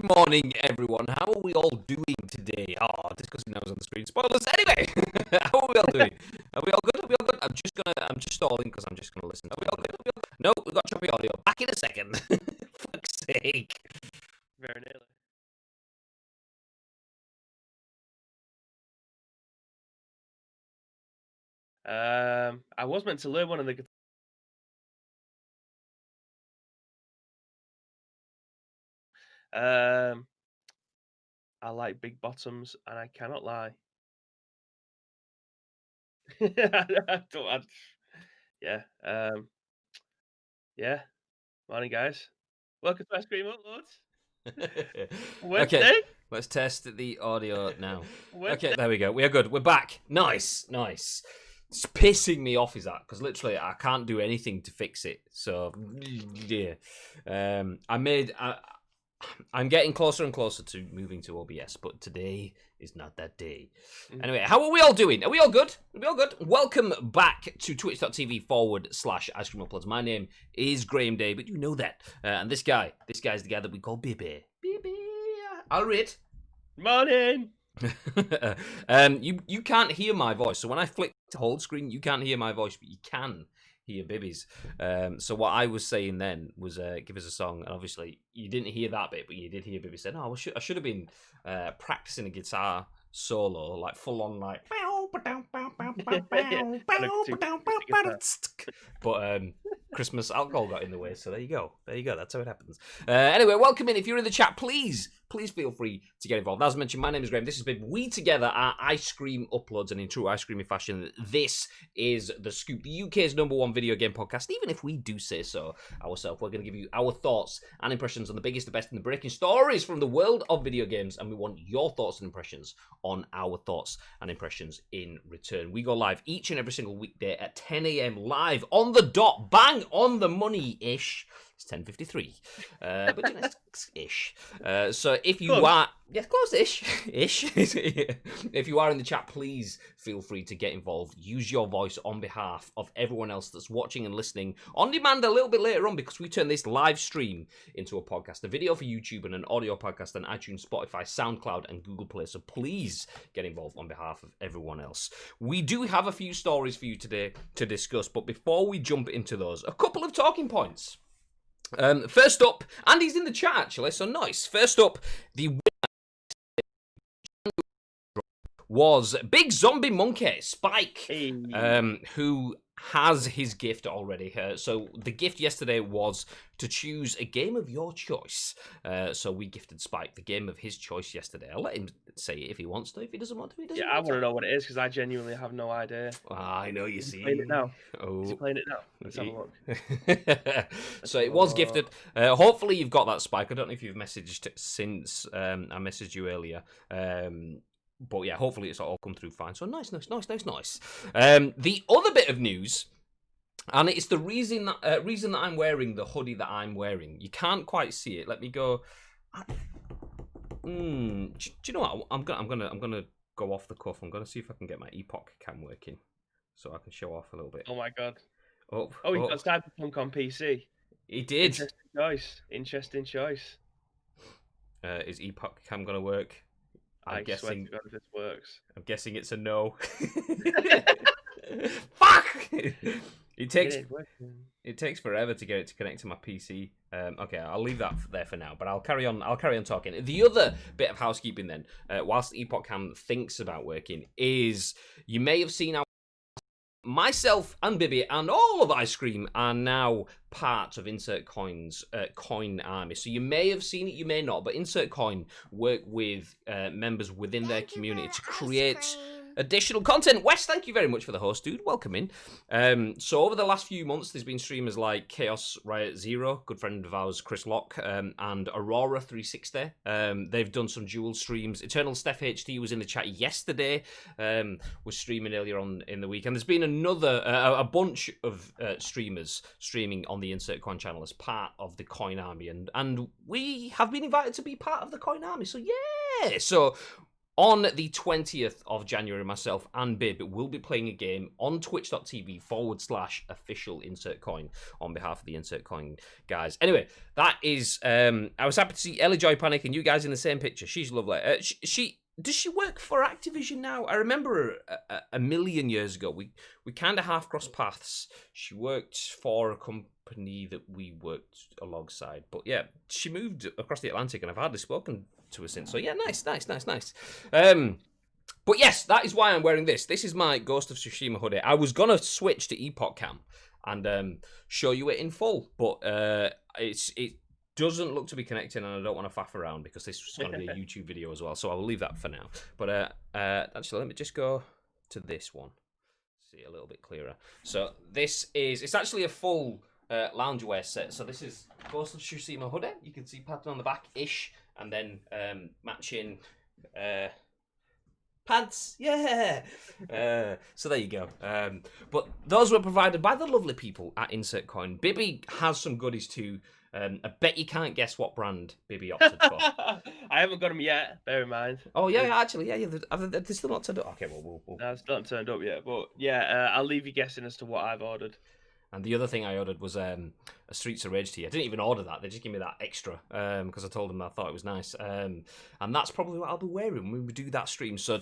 morning, everyone. How are we all doing today? Oh, discussing now on the screen. Spoilers. Anyway, how are we all doing? Are we all good? Are we all good? I'm just stalling because I'm just gonna listen. Are we all good? Are we all good? No, we've got choppy audio. Back in a second. Fuck's sake. Very nearly. I was meant to learn one of the. I like big bottoms, and I cannot lie. Yeah. Yeah. Morning, guys. Welcome to Ice Cream Uploads. Wednesday. Okay, let's test the audio now. Okay, there we go. We are good. We're back. Nice. It's pissing me off, is that? Because literally I can't do anything to fix it. So, yeah. I'm getting closer and closer to moving to OBS, but today is not that day. Anyway, how are we all doing? Are we all good? Are we all good? Welcome back to twitch.tv/Ice Cream Uploads. My name is Graham Day, but you know that. And this guy's the guy that we call Bibby. I'll read. Morning. You can't hear my voice, so when I flick to hold screen, you can't hear my voice, but you can hear Bibby's. So what I was saying then was give us a song, and obviously you didn't hear that bit, but you did hear Bibby say, "No, I should have been practicing a guitar solo, like full on, like." But Christmas alcohol got in the way, so there you go. That's how it happens. Anyway, welcome in. If you're in the chat, please feel free to get involved. As mentioned, my name is Graham. This has been We Together are Ice Cream Uploads, and in true ice creamy fashion, this is The Scoop, the UK's #1 video game podcast. Even if we do say so ourselves, we're going to give you our thoughts and impressions on the biggest, the best, and the breaking stories from the world of video games, and we want your thoughts and impressions on our thoughts and impressions in return. We go live each and every single weekday at 10 a.m. live on the dot, bang on the money-ish. It's 10:53, but you know, ish. So if you are, close-ish. If you are in the chat, please feel free to get involved. Use your voice on behalf of everyone else that's watching and listening on demand a little bit later on, because we turn this live stream into a podcast, a video for YouTube and an audio podcast on iTunes, Spotify, SoundCloud, and Google Play. So please get involved on behalf of everyone else. We do have a few stories for you today to discuss, but before we jump into those, a couple of talking points. First up, Andy's in the chat actually, so nice. First up, the winner was Big Zombie Monkey Spike, who has his gift already. So the gift yesterday was to choose a game of your choice. So we gifted Spike the game of his choice yesterday. I'll let him say it if he wants to. If he doesn't want to, he doesn't. Yeah, I want to know what it is because I genuinely have no idea. I know, you see. Playing it now. Oh. Is he playing it now? Let's have a look. So it was gifted. Hopefully you've got that, Spike. I don't know if you've messaged since I messaged you earlier. But yeah, hopefully it's all come through fine. So nice. The other bit of news, and it's the reason that I'm wearing the hoodie that I'm wearing. You can't quite see it. Let me go. Do you know what? I'm gonna go off the cuff. I'm gonna see if I can get my Epoch cam working, so I can show off a little bit. Oh my god. He got Cyberpunk on PC. He did. Interesting choice. Is Epoch cam gonna work? I'm guessing if this works. I'm guessing it's a no. Fuck! It takes forever to get it to connect to my PC. Okay, I'll leave that there for now, but I'll carry on talking. The other bit of housekeeping then, whilst Epoch Cam thinks about working, is you may have seen myself and Bibby and all of Ice Cream are now part of Insert Coin's coin army. So you may have seen it, you may not, but Insert Coin work with members within their community to create additional content. Wes, thank you very much for the host, dude. Welcome in. So over the last few months, there's been streamers like Chaos Riot Zero, good friend of ours, Chris Locke, and Aurora 360. They've done some dual streams. Eternal Steph HD was in the chat yesterday, was streaming earlier on in the week. And there's been a bunch of streamers streaming on the Insert Coin channel as part of the Coin Army. And we have been invited to be part of the Coin Army. So yeah! So On the 20th of January, myself and Bib will be playing a game on twitch.tv/official insert coin on behalf of the insert coin guys. Anyway, that is, I was happy to see Ellie Joy Panic and you guys in the same picture. She's lovely. Does she work for Activision now? I remember a million years ago, we kind of half crossed paths. She worked for a company that we worked alongside. But yeah, she moved across the Atlantic and I've hardly spoken to her since. So yeah, nice. But yes, that is why I'm wearing this. This is my Ghost of Tsushima hoodie. I was going to switch to Epoch Cam and show you it in full. But it doesn't look to be connecting and I don't want to faff around because this is going to be a YouTube video as well. So I will leave that for now. But actually, let me just go to this one. See it a little bit clearer. So it's actually a full loungewear set. So this is Ghost of Tsushima hoodie. You can see pattern on the back-ish. And then matching pants. Yeah! So there you go. But those were provided by the lovely people at Insert Coin. Bibby has some goodies too. I bet you can't guess what brand Bibby opted for. I haven't got them yet, bear in mind. Oh, yeah, actually, yeah. They're still not turned up. Okay, well. No, it's not turned up yet, but yeah, I'll leave you guessing as to what I've ordered. And the other thing I ordered was a Streets of Rage tee. I didn't even order that. They just gave me that extra because I told them I thought it was nice. And that's probably what I'll be wearing when we do that stream. So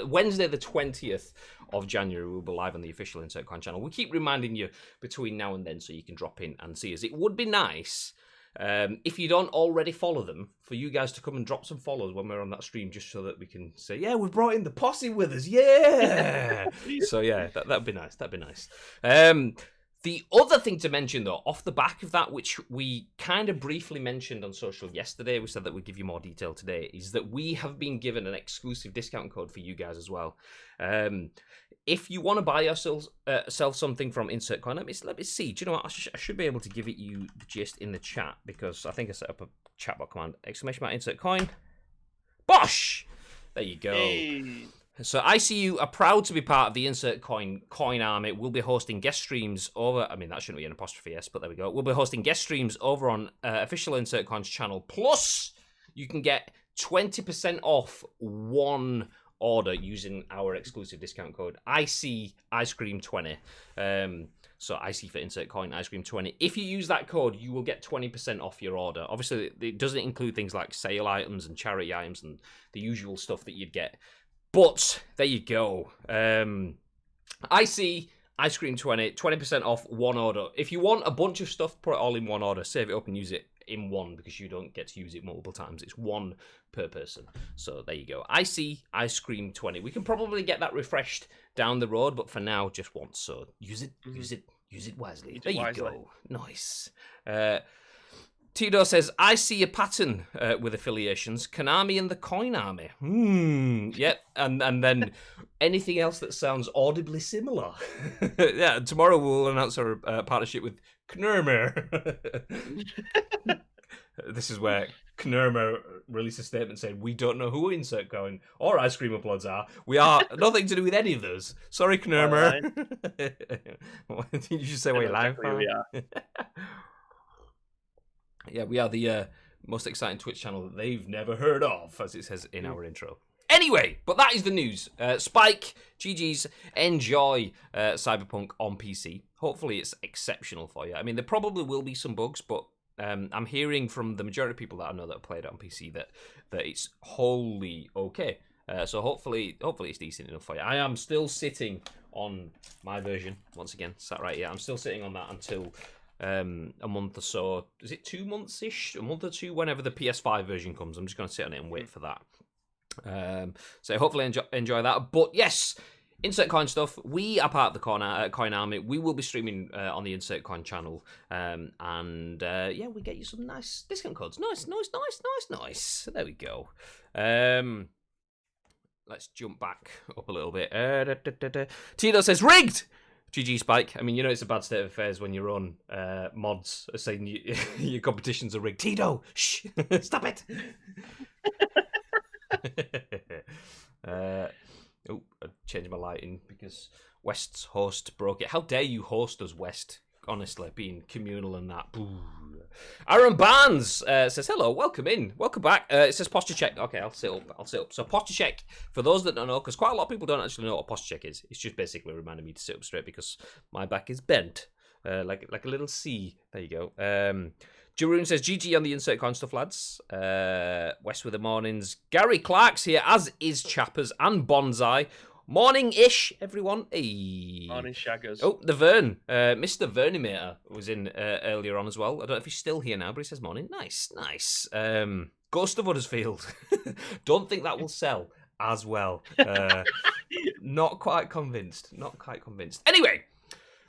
Wednesday the 20th of January, we'll be live on the official Insert Coin channel. We keep reminding you between now and then so you can drop in and see us. It would be nice if you don't already follow them, for you guys to come and drop some follows when we're on that stream, just so that we can say, yeah, we've brought in the posse with us, yeah. So yeah, that'd be nice. The other thing to mention, though, off the back of that, which we kind of briefly mentioned on social yesterday, we said that we'd give you more detail today, is that we have been given an exclusive discount code for you guys as well. If you want to buy yourself something from Insert Coin, let me see. Do you know what? I should be able to give it you the gist in the chat, because I think I set up a chatbot command. ! Insert Coin. Bosh! There you go. Hey. So ICU are proud to be part of the Insert Coin army. We'll be hosting guest streams over... I mean, that shouldn't be an apostrophe S, but there we go. We'll be hosting guest streams over on official Insert Coin's channel. Plus, you can get 20% off one order using our exclusive discount code IC Ice Cream 20. So IC for Insert Coin, Ice Cream 20. If you use that code, you will get 20% off your order. Obviously, it doesn't include things like sale items and charity items and the usual stuff that you'd get. But there you go. IC Ice Cream 20, 20% off one order. If you want a bunch of stuff, put it all in one order. Save it up and use it in one, because you don't get to use it multiple times. It's one per person. So there you go. IC Ice Cream 20. We can probably get that refreshed down the road, but for now, just once. So use it wisely. There you go. Nice. Tito says, I see a pattern with affiliations. Konami and the Coin Army. Yep. And then anything else that sounds audibly similar. Yeah, tomorrow we'll announce our partnership with Knurmer. This is where Knurmer released a statement saying, we don't know who Insert Coin or Ice Cream Uploads are. We are nothing to do with any of those. Sorry, Knurmer. You should say where you're lying from. Yeah, we are the most exciting Twitch channel that they've never heard of, as it says in our intro. Anyway, but that is the news. Spike, GG's, enjoy Cyberpunk on PC. Hopefully it's exceptional for you. I mean, there probably will be some bugs, but I'm hearing from the majority of people that I know that have played it on PC that it's wholly okay. So hopefully it's decent enough for you. I am still sitting on my version, once again, sat right here. I'm still sitting on that until... a month or so. Is it 2 months-ish? A month or two, whenever the PS5 version comes. I'm just going to sit on it and wait for that. So hopefully enjoy that. But yes, Insert Coin stuff. We are part of the Coin Army. We will be streaming on the Insert Coin channel. Yeah, we get you some nice discount codes. Nice. There we go. Let's jump back up a little bit. Tito says, rigged! GG Spike. I mean, you know it's a bad state of affairs when your own mods are saying your competitions are rigged. Tito, shh, stop it. I changed my lighting because West's host broke it. How dare you host us, West? Honestly, being communal and that. Aaron Barnes says, hello, welcome in. Welcome back. It says posture check. Okay, I'll sit up. So posture check, for those that don't know, because quite a lot of people don't actually know what a posture check is. It's just basically reminding me to sit up straight because my back is bent. Like a little C. There you go. Jeroen says, GG on the insert coin stuff, lads. West with the mornings. Gary Clark's here, as is Chappers and Bonsai. Morning-ish, everyone. Hey. Morning, Shaggers. Oh, the Vern. Mr. Vernimator was in earlier on as well. I don't know if he's still here now, but he says morning. Nice. Ghost of Huddersfield. Don't think that will sell as well. Not quite convinced. Anyway,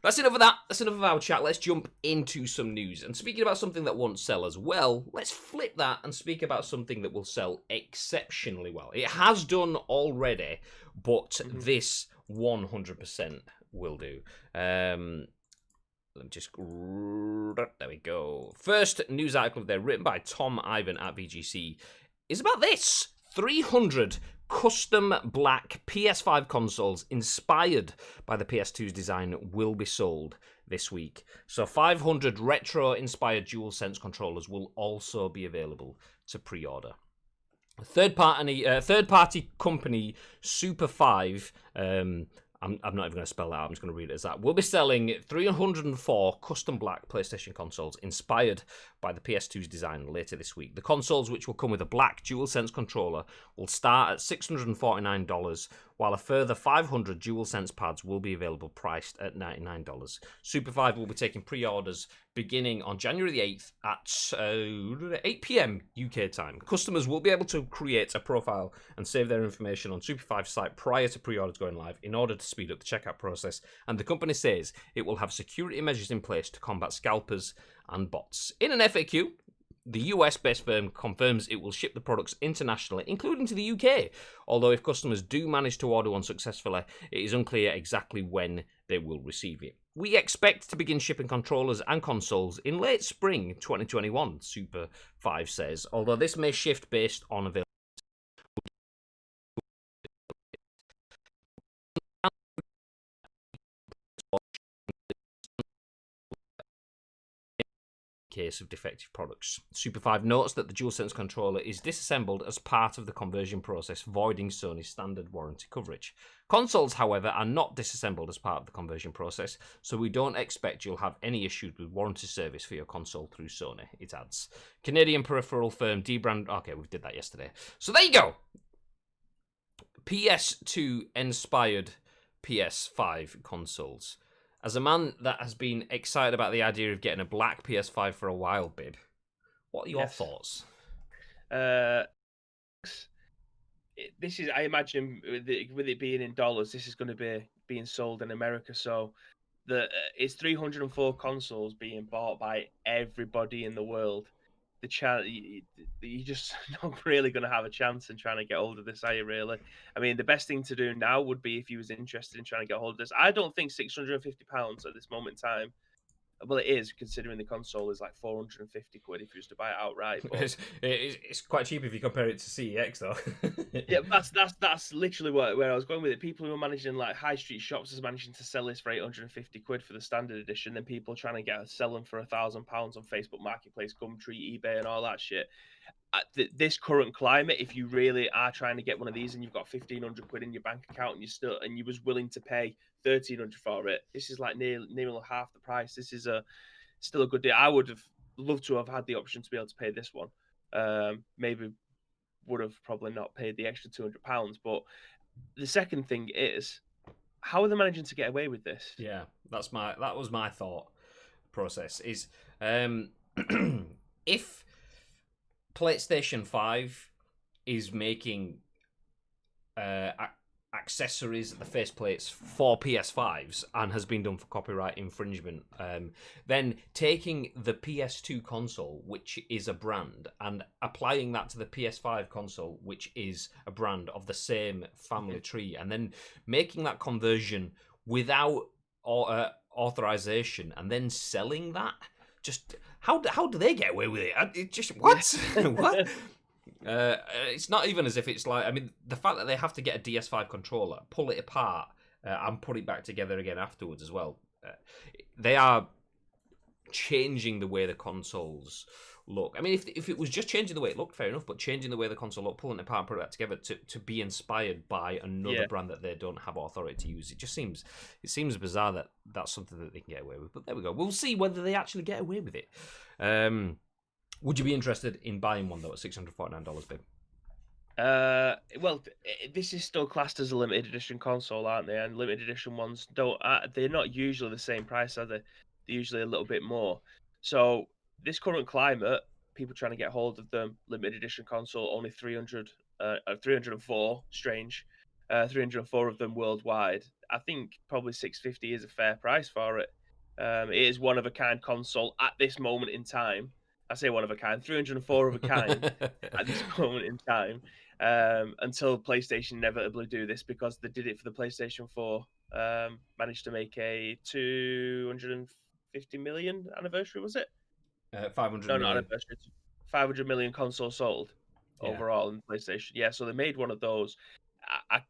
that's enough of that. That's enough of our chat. Let's jump into some news. And speaking about something that won't sell as well, let's flip that and speak about something that will sell exceptionally well. It has done already, but this 100% will do. Let me just... There we go. First news article there, written by Tom Ivan at VGC, is about this. 300 custom black PS5 consoles inspired by the PS2's design will be sold this week. So 500 retro-inspired DualSense controllers will also be available to pre-order. Third-party company Super 5, I'm not even going to spell that out, I'm just going to read it as that. We'll be selling 304 custom black PlayStation consoles inspired by the PS2's design later this week. The consoles, which will come with a black DualSense controller, will start at $649, while a further 500 DualSense pads will be available priced at $99. Super 5 will be taking pre-orders beginning on January the 8th at 8 p.m. UK time. Customers will be able to create a profile and save their information on Super 5's site prior to pre-orders going live in order to speed up the checkout process, and the company says it will have security measures in place to combat scalpers and bots. In an FAQ, the US-based firm confirms it will ship the products internationally, including to the UK, although if customers do manage to order one successfully, it is unclear exactly when they will receive it. We expect to begin shipping controllers and consoles in late spring 2021, Super 5 says, although this may shift based on availability. Case of defective products. Super 5 notes that the DualSense controller is disassembled as part of the conversion process, voiding Sony's standard warranty coverage. Consoles, however, are not disassembled as part of the conversion process, so we don't expect you'll have any issues with warranty service for your console through Sony, it adds. Canadian peripheral firm D-Brand... Okay, we did that yesterday. So there you go! PS2-inspired PS5 consoles. As a man that has been excited about the idea of getting a black PS5 for a while, Bib, what are your thoughts? This is, I imagine, with it being in dollars, this is going to be being sold in America. So it's 304 consoles being bought by everybody in the world. You're just not really going to have a chance in trying to get hold of this, are you, really? I mean, the best thing to do now would be if you was interested in trying to get hold of this. I don't think £650 at this moment in time. Well, it is, considering the console is like 450 quid if you was to buy it outright. But... it's quite cheap if you compare it to CEX, though. Yeah, that's literally where I was going with it. People who are managing like high street shops is managing to sell this for 850 quid for the standard edition. Then people trying to sell them for £1,000 on Facebook Marketplace, Gumtree, eBay, and all that shit. This current climate, if you really are trying to get one of these and you've got 1,500 quid in your bank account and you was willing to pay 1,300 for it, this is like nearly half the price. This is still a good deal. I would have loved to have had the option to be able to pay this one. Maybe would have probably not paid the extra £200. But the second thing is, how are they managing to get away with this? Yeah, that was my thought process. Is if PlayStation 5 is making accessories, the faceplates for PS5s, and has been done for copyright infringement, then taking the PS2 console, which is a brand, and applying that to the PS5 console, which is a brand of the same family tree, and then making that conversion without authorization, and then selling that, just how do they get away with it? It just what? What? It's not even as if it's like, I mean, the fact that they have to get a DS5 controller, pull it apart, and put it back together again afterwards as well. They are changing the way the consoles look. I mean, if it was just changing the way it looked, fair enough, but changing the way the console looked, pulling it apart and putting that together to be inspired by another brand that they don't have authority to use, it seems bizarre that that's something that they can get away with. But there we go. We'll see whether they actually get away with it. Would you be interested in buying one, though, at $649, babe? Well, this is still classed as a limited edition console, aren't they? And limited edition ones they're not usually the same price, are they? They're usually a little bit more. So this current climate, people trying to get hold of them, limited edition console, only 304, strange, 304 of them worldwide. I think probably 650 is a fair price for it. It is one of a kind console at this moment in time. I say one of a kind, 304 of a kind at this moment in time. Until PlayStation inevitably do this, because they did it for the PlayStation 4. Managed to make a 250 million anniversary, was it? 500 No, million. not anniversary. 500 million consoles sold overall in PlayStation. Yeah, so they made one of those. I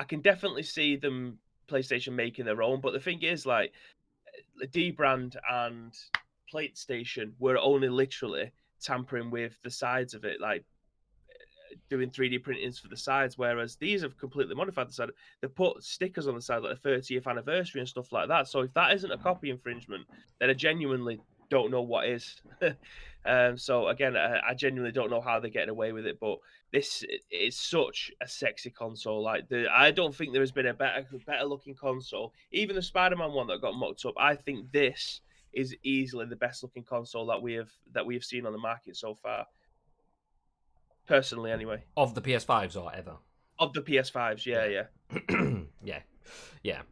can definitely see them, PlayStation, making their own. But the thing is, like, D brand and PlayStation were only literally tampering with the sides of it, like doing 3D printings for the sides, whereas these have completely modified the side. They've put stickers on the side, like the 30th anniversary and stuff like that. So if that isn't a copy infringement, then I genuinely don't know what is. So again, I genuinely don't know how they're getting away with it, but this is such a sexy console. Like, I don't think there has been a better looking console. Even the Spider-Man one that got mocked up, I think this is easily the best looking console that we have seen on the market so far. Personally, anyway. Of the PS5s or ever? Of the PS5s, yeah. Yeah.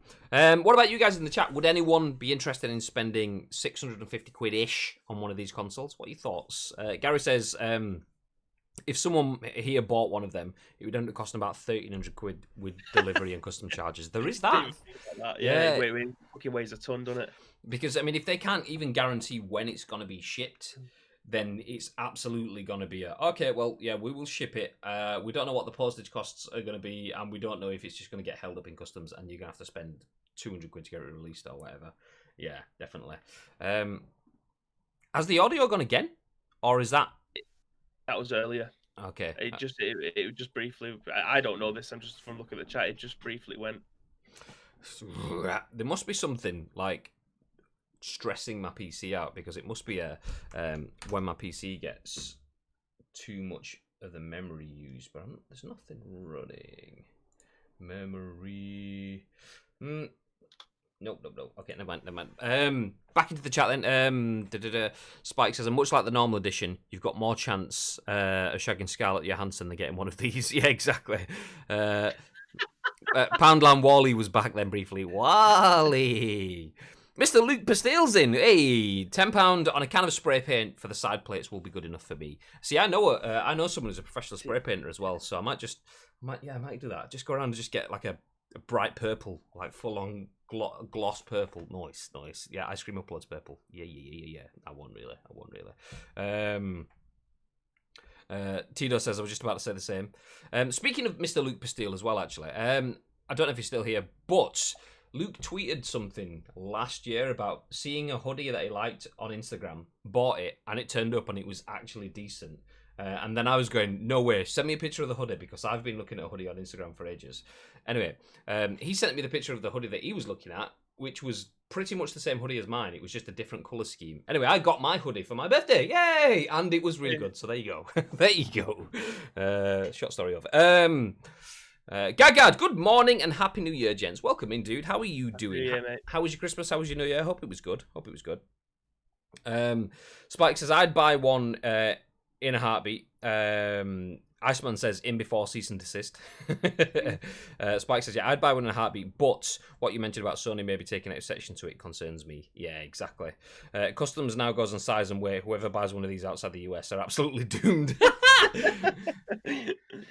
What about you guys in the chat? Would anyone be interested in spending 650 quid-ish on one of these consoles? What are your thoughts? Gary says, if someone here bought one of them, it would end up costing about 1,300 quid with delivery and custom charges. There is that. Yeah. It fucking weighs a ton, doesn't it? Because, I mean, if they can't even guarantee when it's going to be shipped, then it's absolutely going to be okay, well, yeah, we will ship it. We don't know what the postage costs are going to be, and we don't know if it's just going to get held up in customs and you're going to have to spend 200 quid to get it released or whatever. Yeah, definitely. Has the audio gone again? Or is that... That was earlier. Okay. It just briefly... I don't know this, I'm just from looking at the chat, it just briefly went. There must be something, like, stressing my PC out, because it must be when my PC gets too much of the memory used, but there's nothing running. Memory. Nope. Okay, never mind. Back into the chat then. Spike says, much like the normal edition, you've got more chance of shagging Scarlett Johansson than getting one of these. Yeah, exactly. Poundland Wally was back then briefly. Wally! Mr. Luke Pastille's in. Hey, £10 on a can of spray paint for the side plates will be good enough for me. See, I know someone who's a professional spray painter as well, so I might do that. Just go around and just get like a bright purple, like full-on gloss purple. Nice. Yeah, ice cream uploads purple. Yeah. I won't really. Tito says, I was just about to say the same. Speaking of Mr. Luke Pastille as well, actually, I don't know if he's still here, but Luke tweeted something last year about seeing a hoodie that he liked on Instagram, bought it, and it turned up and it was actually decent. And then I was going, no way, send me a picture of the hoodie, because I've been looking at a hoodie on Instagram for ages. Anyway, he sent me the picture of the hoodie that he was looking at, which was pretty much the same hoodie as mine. It was just a different colour scheme. Anyway, I got my hoodie for my birthday. Yay! And it was really good. So there you go. There you go. Short story of it. Gagad, good morning and happy New Year, gents. Welcome in, dude. How are you doing? New Year, mate. How was your Christmas? How was your New Year? Hope it was good. Spike says, I'd buy one in a heartbeat. Iceman says, in before cease and desist. Spike says, yeah, I'd buy one in a heartbeat, but what you mentioned about Sony maybe taking exception to it concerns me. Yeah, exactly. Customs now goes on size and weight. Whoever buys one of these outside the US are absolutely doomed.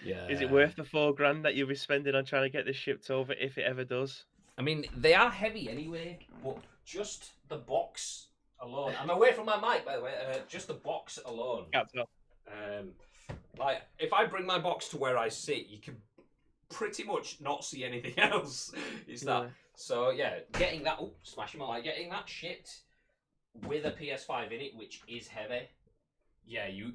Yeah. Is it worth the $4,000 that you'll be spending on trying to get this shipped over, if it ever does? I mean, they are heavy anyway, but just the box alone. I'm away from my mic, by the way. Just the box alone. Can't tell. Like, if I bring my box to where I sit, you can pretty much not see anything else. Is that? So yeah, getting that. Oh, smashing my light. Getting that shipped with a PS5 in it, which is heavy, yeah, you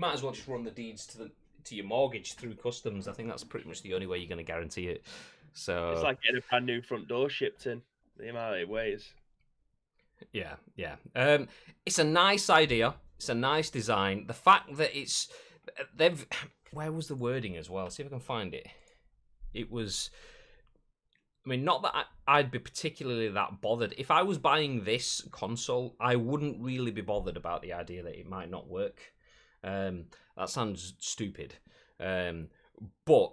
might as well just run the deeds to your mortgage through customs. I think that's pretty much the only way you're going to guarantee it. So it's like getting a brand new front door shipped in. The amount it weighs. Yeah. It's a nice idea. It's a nice design. The fact that they've where was the wording as well? See if I can find it. It was, I mean, not that I'd be particularly that bothered. If I was buying this console, I wouldn't really be bothered about the idea that it might not work. That sounds stupid. But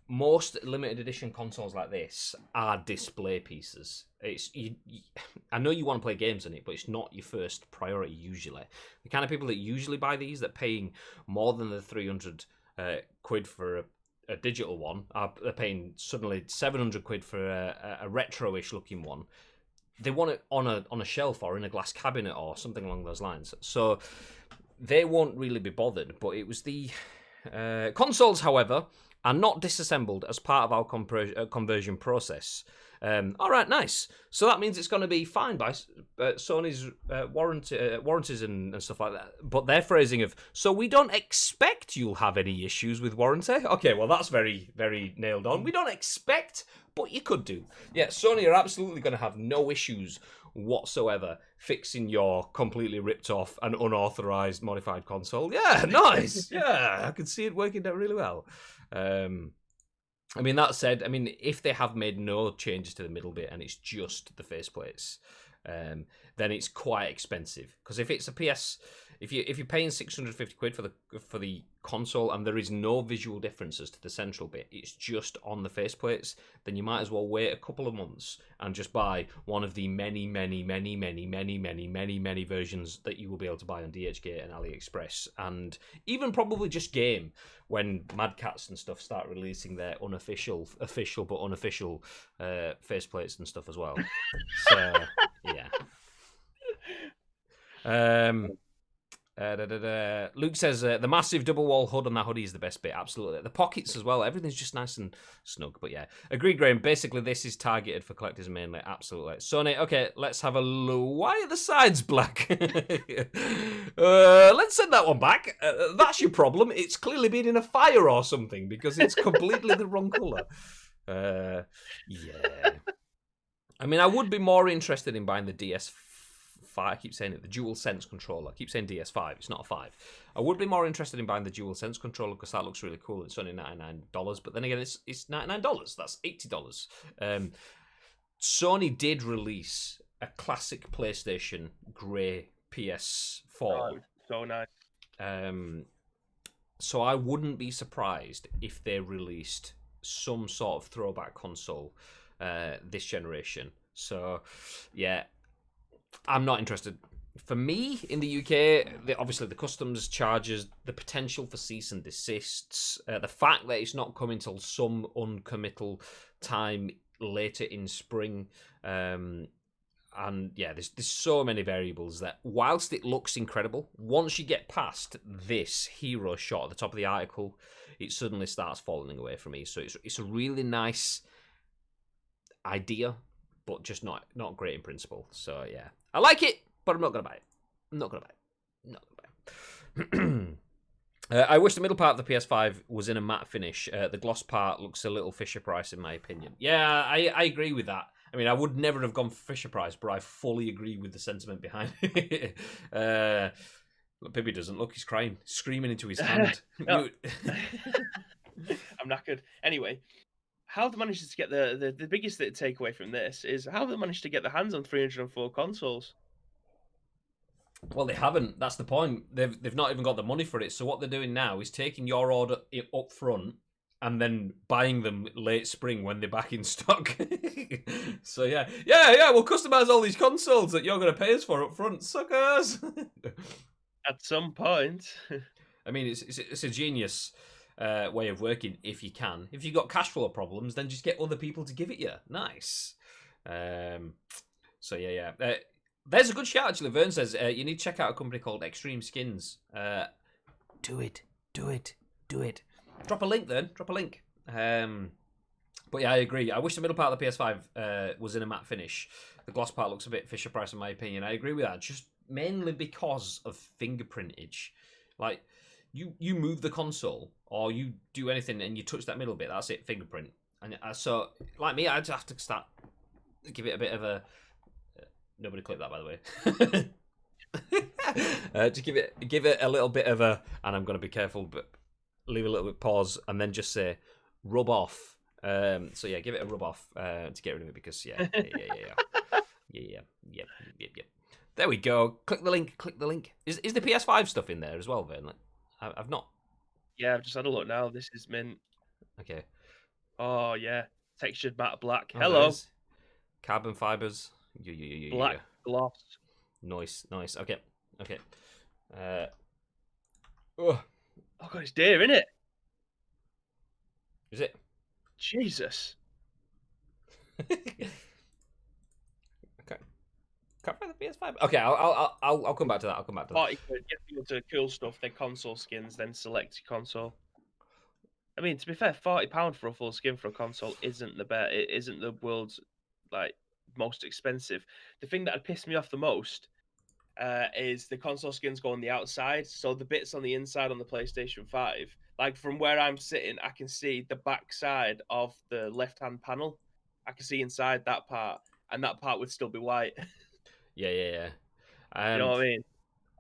most limited edition consoles like this are display pieces. I know you want to play games on it, but it's not your first priority usually. The kind of people that usually buy these, that paying more than the 300 quid for a digital one, they're paying suddenly 700 quid for a retro-ish looking one. They want it on a shelf or in a glass cabinet or something along those lines. So they won't really be bothered. But it was the consoles, however, are not disassembled as part of our conversion process. All right, nice. So that means it's going to be fine by Sony's warranties and stuff like that. But their phrasing of, so we don't expect you'll have any issues with warranty. Okay, well, that's very, very nailed on. We don't expect, but you could do. Yeah, Sony are absolutely going to have no issues whatsoever fixing your completely ripped off and unauthorized modified console. Yeah, nice. Yeah, I can see it working out really well. I mean, that said, I mean, if they have made no changes to the middle bit and it's just the faceplates, then it's quite expensive. Because if it's a if you're paying 650 quid for the console and there is no visual differences to the central bit, it's just on the faceplates, then you might as well wait a couple of months and just buy one of the many versions that you will be able to buy on DHgate and AliExpress, and even probably just Game when Mad Cats and stuff start releasing their official but unofficial faceplates and stuff as well. So yeah. Luke says the massive double wall hood on that hoodie is the best bit. Absolutely, the pockets as well. Everything's just nice and snug. But yeah, agreed, Graham. Basically, this is targeted for collectors mainly. Absolutely. Sony. Okay, let's have a look. Why are the sides black? Let's send that one back. That's your problem. It's clearly been in a fire or something because it's completely the wrong color. Yeah. I mean, I would be more interested in buying the DS5. I keep saying it, the DualSense controller. I keep saying DS5. It's not a 5. I would be more interested in buying the DualSense controller because that looks really cool. It's only $99, but then again, it's $99. That's $80. Sony did release a classic PlayStation grey PS4. Oh, so nice. So I wouldn't be surprised if they released some sort of throwback console this generation. So, yeah. I'm not interested. For me, in the UK, obviously the customs charges, the potential for cease and desists, the fact that it's not coming till some uncommittal time later in spring, and yeah, there's so many variables that whilst it looks incredible, once you get past this hero shot at the top of the article, it suddenly starts falling away from me. So it's a really nice idea, but just not great in principle. So yeah, I like it, but I'm not gonna buy it. I wish the middle part of the PS5 was in a matte finish. The gloss part looks a little Fisher Price in my opinion. Yeah, I agree with that. I mean, I would never have gone for Fisher Price, but I fully agree with the sentiment behind it. Pibby doesn't look. He's crying, screaming into his hand. I'm knackered. Anyway. How they managed to get the biggest takeaway from this is how they managed to get their hands on 304 consoles. Well, they haven't. That's the point. They've not even got the money for it. So what they're doing now is taking your order up front and then buying them late spring when they're back in stock. So yeah, we'll customize all these consoles that you're going to pay us for up front, suckers. At some point. I mean, it's a genius way of working if you can. If you've got cash flow problems, then just get other people to give it you. Nice. So yeah. There's a good shout actually. Vern says you need to check out a company called Extreme Skins. Do it. Drop a link then. Drop a link. But yeah, I agree. I wish the middle part of the PS5 was in a matte finish. The gloss part looks a bit Fisher Price, in my opinion. I agree with that, just mainly because of fingerprintage. Like, you move the console or you do anything and you touch that middle bit, that's it, fingerprint. And so, like me, I'd have to start give it a bit of a. Nobody clip that, by the way. To give it a little bit of a, and I'm going to be careful, but leave a little bit pause and then just say rub off. So yeah, give it a rub off to get rid of it because yeah. There we go. Click the link. Is the PS5 stuff in there as well, Vern? Like, I've not. Yeah, I've just had a look now. This is mint. Okay. Oh yeah, textured matte black. Oh, Hello. Carbon fibers. Black gloss. Nice. Okay. Oh god, it's dear, isn't it? Is it? Jesus. Okay. Can't find the PS5. Okay, I'll come back to that. I'll come back to that. 40 quid, get people to cool stuff, then console skins, then select your console. I mean, to be fair, £40 for a full skin for a console isn't the best. It isn't the world's like most expensive. The thing that had pissed me off the most is the console skins go on the outside. So the bits on the inside on the PlayStation 5, like from where I'm sitting, I can see the back side of the left-hand panel. I can see inside that part, and that part would still be white. Yeah. You know what I mean?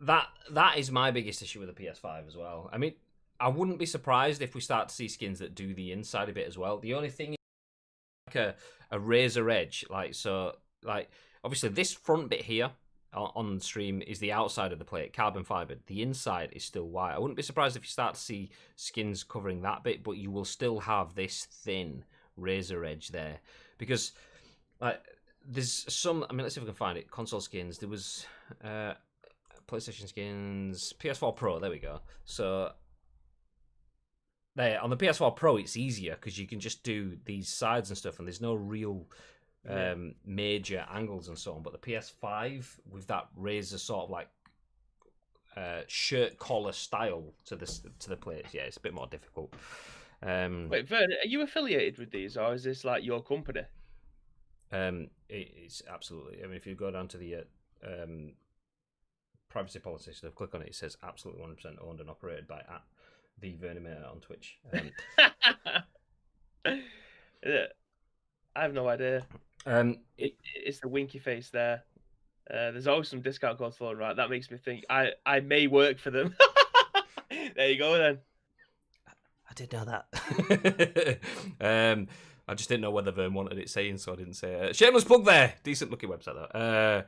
That is my biggest issue with the PS5 as well. I mean, I wouldn't be surprised if we start to see skins that do the inside a bit as well. The only thing is like a razor edge, like so, like obviously this front bit here on stream is the outside of the plate, carbon fiber. The inside is still white. I wouldn't be surprised if you start to see skins covering that bit, but you will still have this thin razor edge there because like there's some. I mean, let's see if we can find it. Console skins. There was PlayStation skins, PS4 Pro. There we go. So there on the PS4 Pro, it's easier because you can just do these sides and stuff, and there's no real major angles and so on. But the PS5 with that razor sort of like shirt collar style to the plates, yeah, it's a bit more difficult. Wait, Vern, are you affiliated with these, or is this like your company? It's absolutely. I mean, if you go down to the privacy policy stuff, click on it. It says absolutely 100% owned and operated by the Vernimator on Twitch. I have no idea. It's the winky face there. There's always some discount codes flowing right. That makes me think I may work for them. There you go then. I did know that. I just didn't know whether Vern wanted it saying, so I didn't say it. Shameless plug there. Decent looking website though.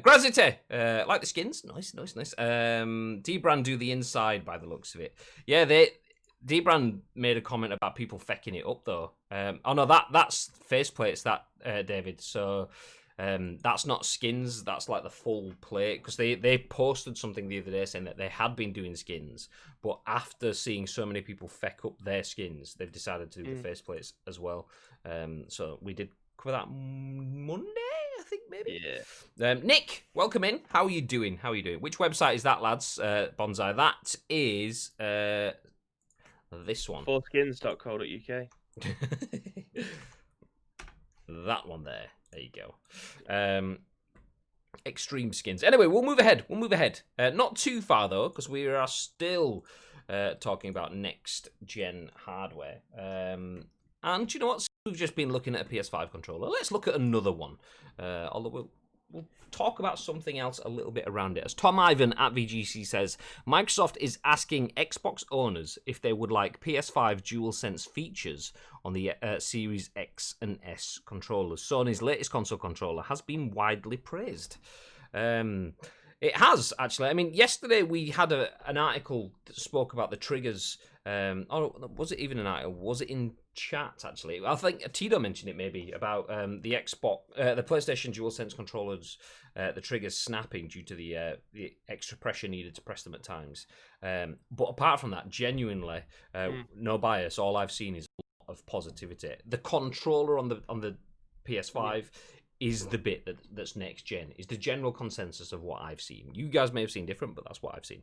Grazity, like the skins, nice. D-Brand do the inside by the looks of it. Yeah, D-Brand made a comment about people fecking it up though. Oh no, that's faceplates, that David. So that's not skins. That's like the full plate because they posted something the other day saying that they had been doing skins, but after seeing so many people feck up their skins, they've decided to do the faceplates as well. So we did cover that Monday, I think maybe. Yeah. Nick, welcome in. How are you doing? Which website is that, lads? Bonsai. That is this one. Fourskins.co.uk. That one there. There you go. Extreme skins. Anyway, we'll move ahead. Not too far though, because we are still talking about next gen hardware. And you know what? We've just been looking at a PS5 controller. Let's look at another one. Although we'll talk about something else a little bit around it. As Tom Ivan at VGC says, Microsoft is asking Xbox owners if they would like PS5 DualSense features on the Series X and S controllers. Sony's latest console controller has been widely praised. It has, actually. I mean, yesterday we had an article that spoke about the triggers. Or was it even an article? Was it in chat, actually? I think Tito mentioned it maybe about the Xbox, the PlayStation DualSense controllers, the triggers snapping due to the extra pressure needed to press them at times. But apart from that, genuinely, no bias. All I've seen is a lot of positivity. The controller on the PS5 is the bit that's next gen. Is the general consensus of what I've seen. You guys may have seen different, but that's what I've seen.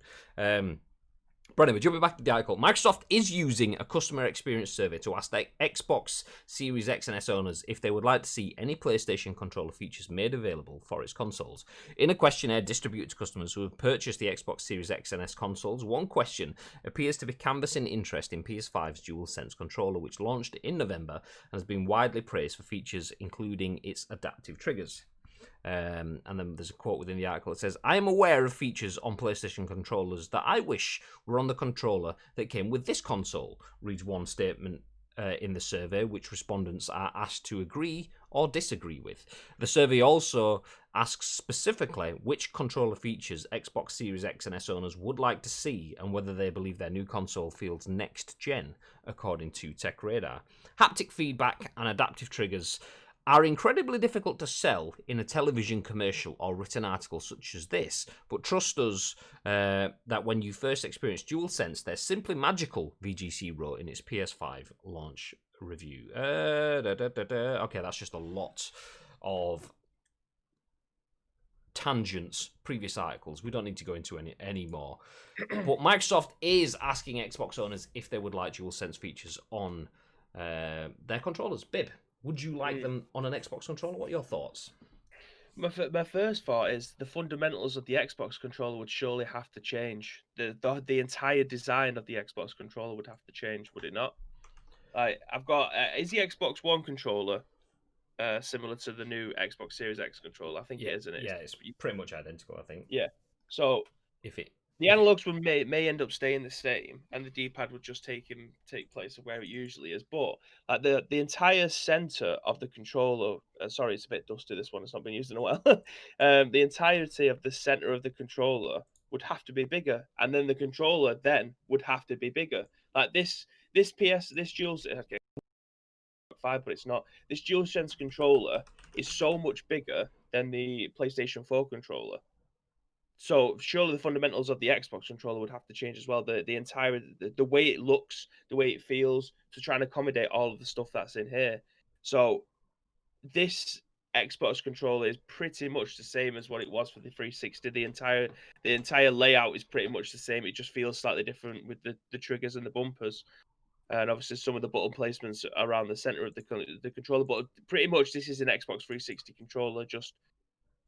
But anyway, jumping back to the article, Microsoft is using a customer experience survey to ask the Xbox Series X and S owners if they would like to see any PlayStation controller features made available for its consoles. In a questionnaire distributed to customers who have purchased the Xbox Series X and S consoles, one question appears to be canvassing interest in PS5's DualSense controller, which launched in November and has been widely praised for features including its adaptive triggers. And then there's a quote within the article that says, I am aware of features on PlayStation controllers that I wish were on the controller that came with this console, reads one statement in the survey, which respondents are asked to agree or disagree with. The survey also asks specifically which controller features Xbox Series X and S owners would like to see and whether they believe their new console feels next gen, according to TechRadar. Haptic feedback and adaptive triggers are incredibly difficult to sell in a television commercial or written article such as this, but trust us that when you first experience DualSense, they're simply magical, VGC wrote in its PS5 launch review. Okay, that's just a lot of tangents, previous articles. We don't need to go into any more. But Microsoft is asking Xbox owners if they would like DualSense features on their controllers. Bib, would you like them on an Xbox controller? What are your thoughts? My first thought is the fundamentals of the Xbox controller would surely have to change. The entire design of the Xbox controller would have to change, would it not? I've got is the Xbox One controller similar to the new Xbox Series X controller? I think it is, isn't it? Yeah, it's pretty much identical, I think. Yeah. So if it the analogs may end up staying the same, and the D-pad would just take place of where it usually is. But the entire center of the controller, sorry, it's a bit dusty. This one, it's not been used in a while. The entirety of the center of the controller would have to be bigger, and then the controller then would have to be bigger. Like this dual, okay, 5, but it's not. This DualSense controller is so much bigger than the PlayStation 4 controller. So surely the fundamentals of the Xbox controller would have to change as well. The entire the way it looks, the way it feels, to try and accommodate all of the stuff that's in here. So this Xbox controller is pretty much the same as what it was for the 360. The entire layout is pretty much the same. It just feels slightly different with the triggers and the bumpers, and obviously some of the button placements around the center of the controller. But pretty much this is an Xbox 360 controller, just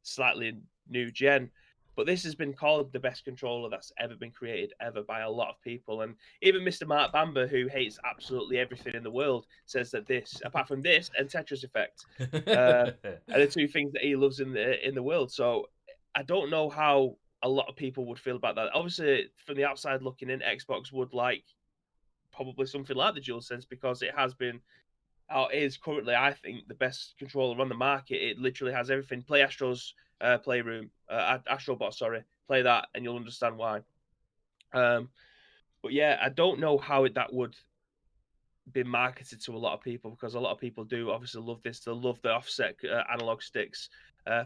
slightly new gen. But this has been called the best controller that's ever been created ever by a lot of people. And even Mr. Mark Bamber, who hates absolutely everything in the world, says that this, apart from this and Tetris Effect, are the two things that he loves in the world. So I don't know how a lot of people would feel about that. Obviously, from the outside looking in, Xbox would like probably something like the DualSense because it has been, is currently, I think, the best controller on the market. It literally has everything. Play Astro's Playroom, Astrobot, sorry. Play that and you'll understand why. But yeah, I don't know how that would be marketed to a lot of people, because a lot of people do obviously love this. They love the offset analog sticks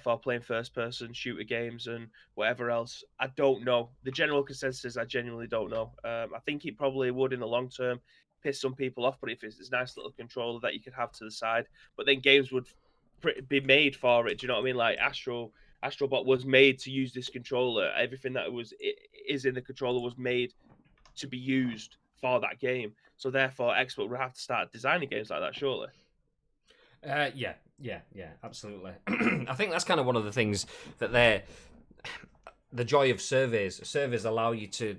for playing first-person shooter games and whatever else. I don't know. The general consensus, I genuinely don't know. I think it probably would in the long term piss some people off, but if it's a nice little controller that you could have to the side, but then games would be made for it. Do you know what I mean? Like Astrobot was made to use this controller. Everything that is in the controller was made to be used for that game. So therefore, Xbox will have to start designing games like that, surely. Yeah, absolutely. I think that's kind of one of the things that the joy of surveys. Surveys allow you to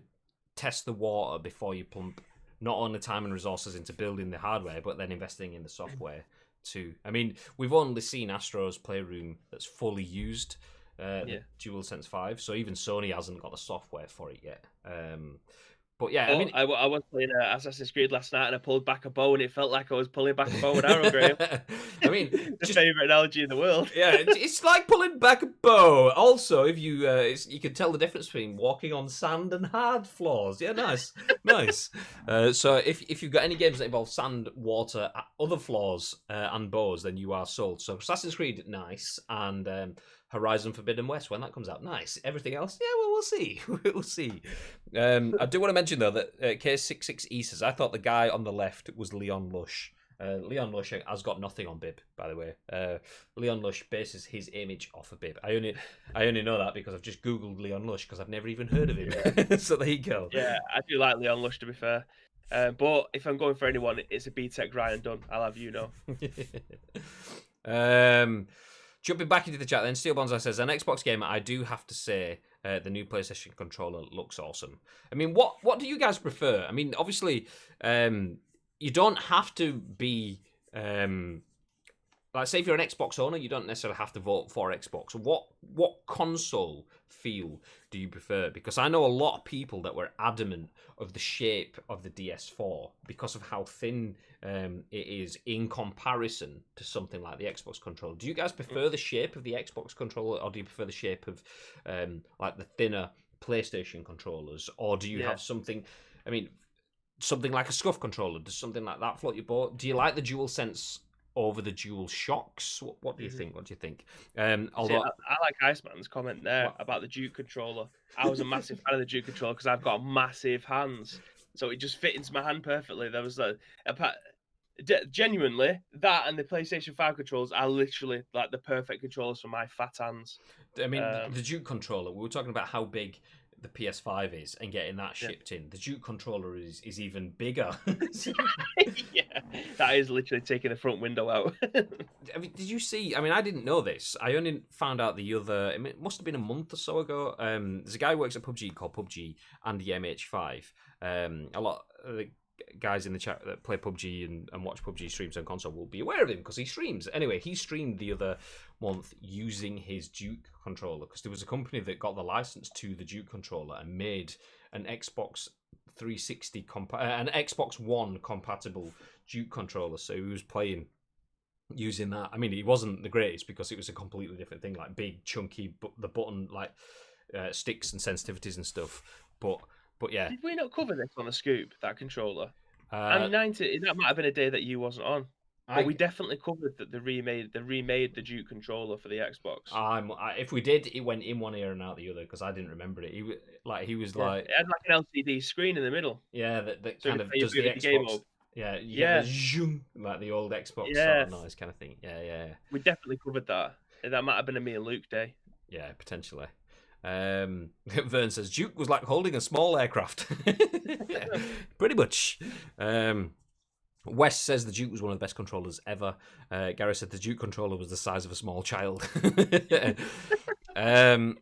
test the water before you pump not only time and resources into building the hardware, but then investing in the software too. I mean, we've only seen Astro's Playroom that's fully used, the DualSense 5, so even Sony hasn't got the software for it yet. But yeah, I mean, I was playing Assassin's Creed last night and I pulled back a bow and it felt like I was pulling back a bow and arrow, Graham. I mean, the favorite analogy in the world. Yeah, it's like pulling back a bow. Also, if you you can tell the difference between walking on sand and hard floors. Yeah, nice. So if you've got any games that involve sand, water, other floors, and bows, then you are sold. So Assassin's Creed, nice, and Horizon Forbidden West, when that comes out, nice. Everything else, yeah, well, we'll see. We'll see. I do want to mention, though, that K66E says, I thought the guy on the left was Leon Lush. Leon Lush has got nothing on Bib, by the way. Leon Lush bases his image off of Bib. I only know that because I've just Googled Leon Lush because I've never even heard of him. So there you go. Yeah, I do like Leon Lush, to be fair. But if I'm going for anyone, it's a B-Tech Ryan Dunn. I'll have you know. Jumping back into the chat then, Steel Bonsai says, an Xbox gamer, I do have to say the new PlayStation controller looks awesome. I mean, what do you guys prefer? I mean, obviously, you don't have to be... like, say if you're an Xbox owner, you don't necessarily have to vote for Xbox. What console feel do you prefer? Because I know a lot of people that were adamant of the shape of the DS4 because of how thin it is in comparison to something like the Xbox controller. Do you guys prefer the shape of the Xbox controller, or do you prefer the shape of like the thinner PlayStation controllers, or do you have something? I mean, something like a Scuff controller. Does something like that float your boat? Do you like the DualSense over the Dual Shocks? What do you think? What do you think? Although I like Iceman's comment there about the Duke controller. I was a massive fan of the Duke controller because I've got massive hands, so it just fit into my hand perfectly. There was genuinely that, and the PlayStation 5 controllers are literally like the perfect controllers for my fat hands. I mean, the Duke controller. We were talking about how big the PS5 is and getting that shipped in. The Duke controller is even bigger. Yeah, that is literally taking the front window out. I mean, did you see? I mean, I didn't know this. I only found out the other. I mean, it must have been a month or so ago. There's a guy who works at PUBG called PUBG Andy MH5. A lot of the guys in the chat that play PUBG and watch PUBG streams on console will be aware of him because he streams. Anyway, he streamed the other month using his Duke controller because there was a company that got the license to the Duke controller and made an Xbox 360 an Xbox One compatible Duke controller. So he was playing using that. I mean, it wasn't the greatest because it was a completely different thing, like big, chunky, the button like sticks and sensitivities and stuff. But yeah. Did we not cover this on a scoop, that controller? I'm 90. That might have been a day that you wasn't on. But we definitely covered that they remade the Duke controller for the Xbox. If we did, it went in one ear and out the other because I didn't remember it. He was like it had like an LCD screen in the middle. Yeah, that so kind of does the Xbox. Yeah, zoom, like the old Xbox sort of noise kind of thing. Yeah. We definitely covered that. That might have been a me and Luke day. Yeah, potentially. Vern says Duke was like holding a small aircraft. Pretty much. Wes says the Duke was one of the best controllers ever. Gary said the Duke controller was the size of a small child. Tina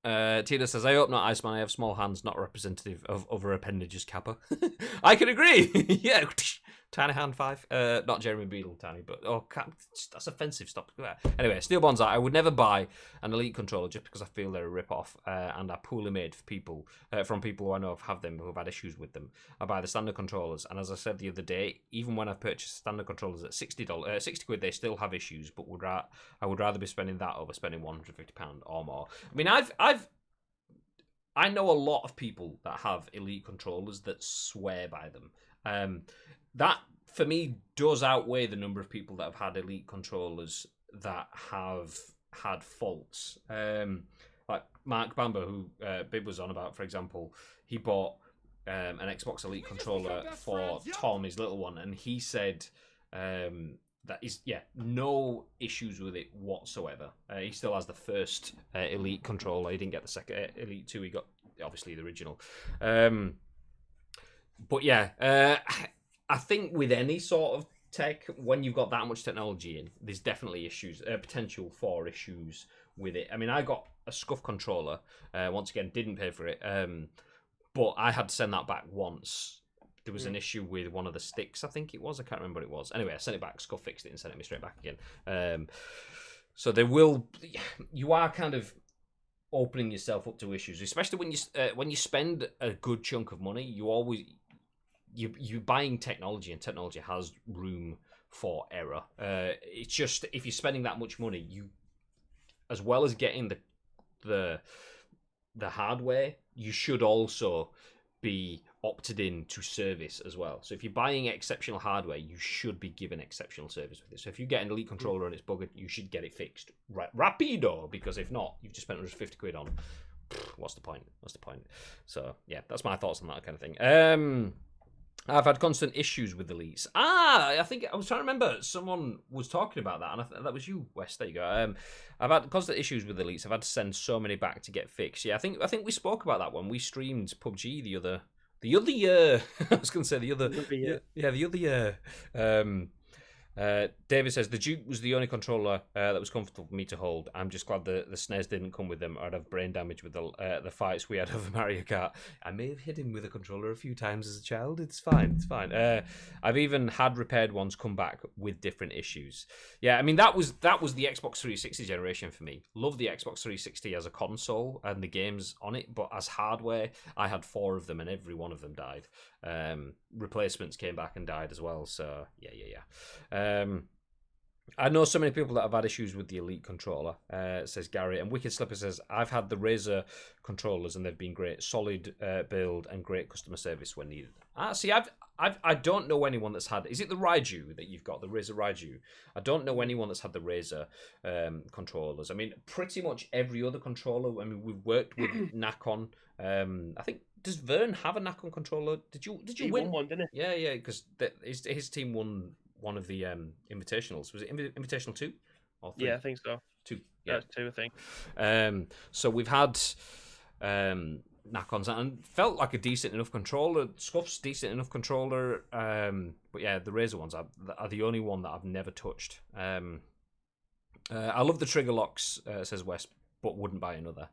says, I hope not, Iceman. I have small hands, not representative of other appendages, Kappa. I can agree. Yeah. Tiny hand 5. Not Jeremy Beadle, tiny, but that's offensive. Stop. Anyway, Steel Bonsai. I would never buy an Elite controller just because I feel they're a rip-off and are poorly made for people from people who I know have them, who have had issues with them. I buy the standard controllers, and as I said the other day, even when I've purchased standard controllers at $60, 60 quid, they still have issues. But I would rather be spending that over spending £150 or more. I mean, I know a lot of people that have Elite controllers that swear by them. That, for me, does outweigh the number of people that have had Elite controllers that have had faults. Like Mark Bamber, who Bib was on about, for example, he bought an Xbox Elite controller for Tom, his little one, and he said that is, no issues with it whatsoever. He still has the first Elite controller. He didn't get the second Elite 2. He got, obviously, the original. But yeah, I think with any sort of tech, when you've got that much technology in, there's definitely issues, potential for issues with it. I mean, I got a Scuff controller. Once again, didn't pay for it, but I had to send that back once. There was an issue with one of the sticks, I think it was. I can't remember what it was. Anyway, I sent it back. Scuff fixed it and sent it me straight back again. So you are kind of opening yourself up to issues, especially when you spend a good chunk of money. You're buying technology, and technology has room for error. It's just, if you're spending that much money, you, as well as getting the hardware, you should also be opted in to service as well. So if you're buying exceptional hardware, you should be given exceptional service with it. So if you get an Elite controller and it's buggered, you should get it fixed rapido, because if not, you've just spent 150 quid on. What's the point? So yeah, that's my thoughts on that kind of thing. I've had constant issues with Elites. I think I was trying to remember. Someone was talking about that, and that was you, Wes. There you go. I've had constant issues with Elites. I've had to send so many back to get fixed. Yeah, I think we spoke about that when we streamed PUBG the other year. I was going to say the other year. Yeah, the other year. David says the Duke was the only controller that was comfortable for me to hold. I'm just glad the snares didn't come with them. I'd have brain damage with the fights we had over Mario Kart. I may have hit him with a controller a few times as a child. It's fine. It's fine. I've even had repaired ones come back with different issues. Yeah, I mean that was the Xbox 360 generation for me. Love the Xbox 360 as a console and the games on it, but as hardware, I had 4 of them and every one of them died. Replacements came back and died as well. So yeah. I know so many people that have had issues with the Elite controller, says Gary. And Wicked Slipper says, I've had the Razer controllers and they've been great. Solid build and great customer service when needed. See, I don't know anyone that's had... Is it the Raiju that you've got, the Razer Raiju? I don't know anyone that's had the Razer controllers. I mean, pretty much every other controller. I mean, we've worked with Nakon. I think... Does Vern have a Nakon controller? Did you he win won one, didn't he? Yeah, because his team won one of the invitationals. Was it Invitational 2 or 3? Yeah, I think so. 2. Yeah, 2, I think. So we've had Nakons and felt like a decent enough controller. Scuff's decent enough controller. But yeah, the Razer ones are the only one that I've never touched. I love the trigger locks, says Wes, but wouldn't buy another.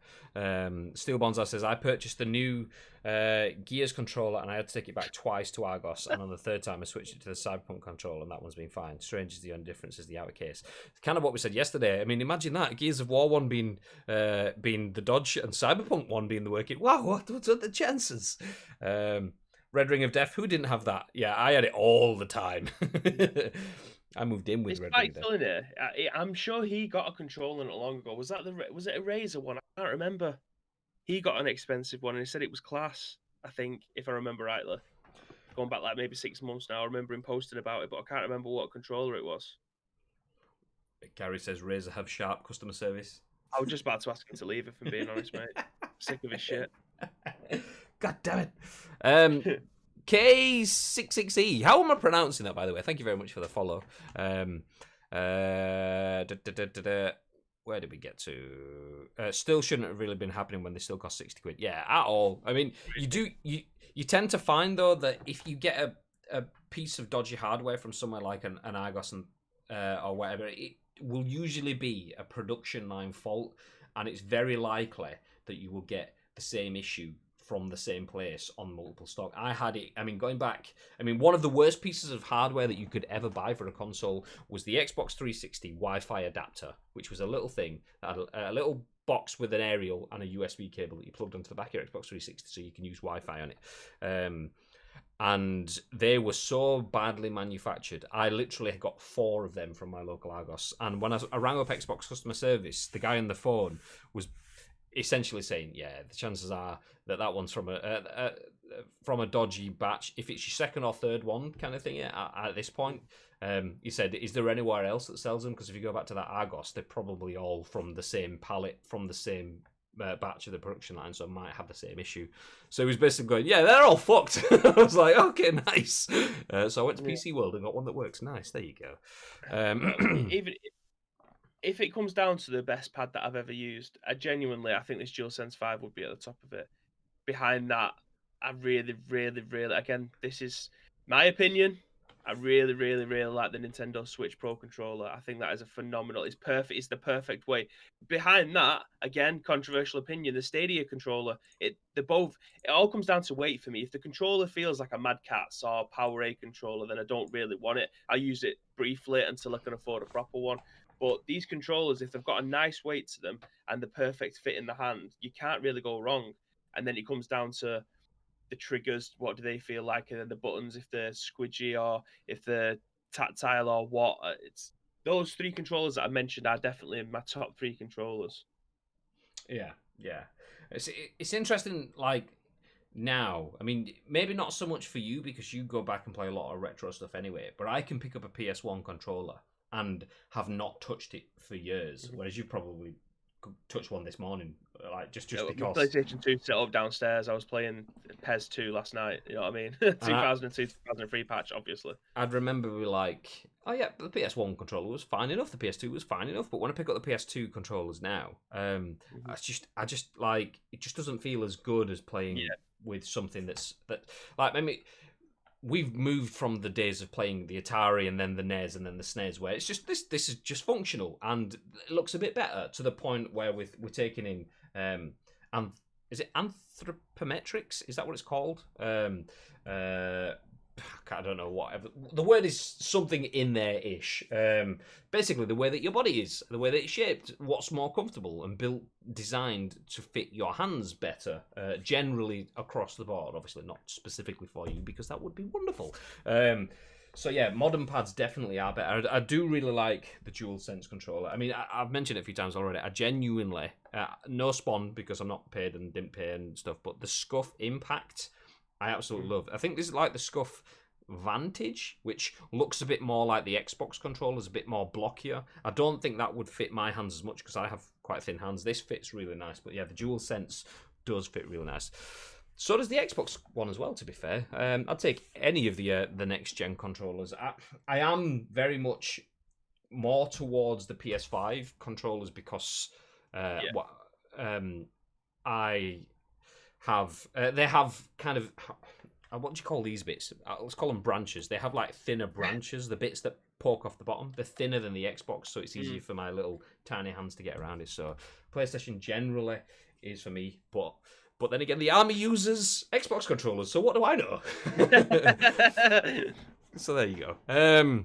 Steel Bonza says, I purchased the new Gears controller and I had to take it back twice to Argos, and on the third time I switched it to the Cyberpunk controller and that one's been fine. Strange is the only difference is the outer case. It's kind of what we said yesterday. I mean, imagine that. Gears of War 1 being the dodge and Cyberpunk 1 being the working. Wow, what's the chances? Red Ring of Death, who didn't have that? Yeah, I had it all the time. I moved in with Red Ring of Death. There. I'm sure he got a controller not long ago. Was it a Razer one? I can't remember. He got an expensive one and he said it was class, I think, if I remember rightly. Going back like maybe 6 months now, I remember him posting about it, but I can't remember what controller it was. Gary says Razer have sharp customer service. I was just about to ask him to leave, if I'm being honest, mate. Sick of his shit. God damn it. K66E. How am I pronouncing that, by the way? Thank you very much for the follow. Where did we get to? Still shouldn't have really been happening when they still cost 60 quid. Yeah, at all. I mean, you tend to find, though, that if you get a piece of dodgy hardware from somewhere like an Argos or whatever, it will usually be a production line fault, and it's very likely that you will get the same issue from the same place on multiple stock. I had it, going back, one of the worst pieces of hardware that you could ever buy for a console was the Xbox 360 Wi-Fi adapter, which was a little thing that had a little box with an aerial and a USB cable that you plugged onto the back of your Xbox 360 so you can use Wi-Fi on it. And they were so badly manufactured. I literally got 4 of them from my local Argos. And when I rang up Xbox customer service, the guy on the phone was essentially saying, yeah, the chances are that one's from a dodgy batch. If it's your second or third one kind of thing at this point, he said, is there anywhere else that sells them? Because if you go back to that Argos, they're probably all from the same pallet, from the same batch of the production line, so it might have the same issue. So he was basically going, yeah, they're all fucked. I was like, okay, nice. So I went to PC World and got one that works. Nice, there you go. Even if it comes down to the best pad that I've ever used, I think this DualSense 5 would be at the top of it. Behind that, I really, again, this is my opinion, I really, really like the Nintendo Switch Pro controller. I think that is a phenomenal, it's perfect, it's the perfect way. Behind that, again, controversial opinion, the Stadia controller, it all comes down to weight for me. If the controller feels like a Mad Catz or Powerade controller, then I don't really want it. I use it briefly until I can afford a proper one. But these controllers, if they've got a nice weight to them and the perfect fit in the hand, you can't really go wrong. And then it comes down to the triggers, what do they feel like, and then the buttons, if they're squidgy or if they're tactile or what. It's those 3 controllers that I mentioned are definitely in my top 3 controllers. Yeah. It's interesting, like, now. Maybe not so much for you because you go back and play a lot of retro stuff anyway, but I can pick up a PS1 controller and have not touched it for years, whereas you've probably touch one this morning, like just My because. PlayStation 2 set up downstairs. I was playing PS2 last night. You know what I mean? 2002, 2003 patch, obviously. I'd remember we were like, oh yeah, the PS1 controller was fine enough. The PS2 was fine enough. But when I pick up the PS2 controllers now, I just like it just doesn't feel as good as playing with something that like maybe. We've moved from the days of playing the Atari and then the NES and then the SNES, where it's just this is just functional and it looks a bit better, to the point where we're taking in and is it anthropometrics? Is that what it's called? I don't know, whatever the word is, something in there ish. Basically, the way that your body is, the way that it's shaped, what's more comfortable and designed to fit your hands better, generally across the board. Obviously, not specifically for you, because that would be wonderful. So yeah, modern pads definitely are better. I do really like the DualSense controller. I mean, I've mentioned it a few times already. I genuinely, no spawn because I'm not paid and didn't pay and stuff, but the Scuff Impact, I absolutely love. I think this is like the Scuff Vantage, which looks a bit more like the Xbox controllers, a bit more blockier. I don't think that would fit my hands as much because I have quite thin hands. This fits really nice, but yeah, the DualSense does fit really nice. So does the Xbox one as well, to be fair. I'd take any of the next gen controllers. I am very much more towards the PS5 controllers because I have they have kind of what do you call these bits? Let's call them branches. They have like thinner branches, the bits that poke off the bottom. They're thinner than the Xbox, so it's easier for my little tiny hands to get around it. So PlayStation generally is for me, but then again, the army uses Xbox controllers, so what do I know? So there you go.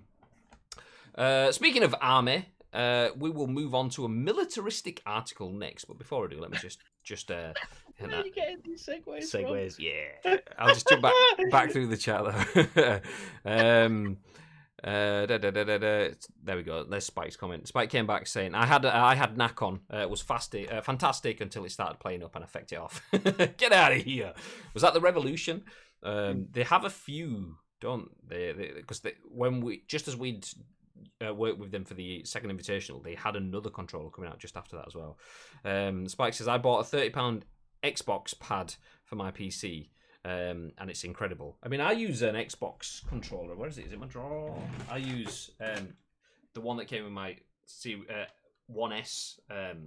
Speaking of army, we will move on to a militaristic article next. But before I do, let me just Where are you getting these segues from? Yeah. I'll just jump back through the chat though. There we go. There's Spike's comment. Spike came back saying, "I had knack on. It was fantastic until it started playing up and I fecked it off. Get out of here." Was that the Revolution? They have a few, don't they? Because when we as we'd worked with them for the second invitational, they had another controller coming out just after that as well. Spike says, "I bought a £30 Xbox pad for my PC. And it's incredible. I mean, I use an Xbox controller. Where is it? Is it my drawer? I use the one that came with my One S,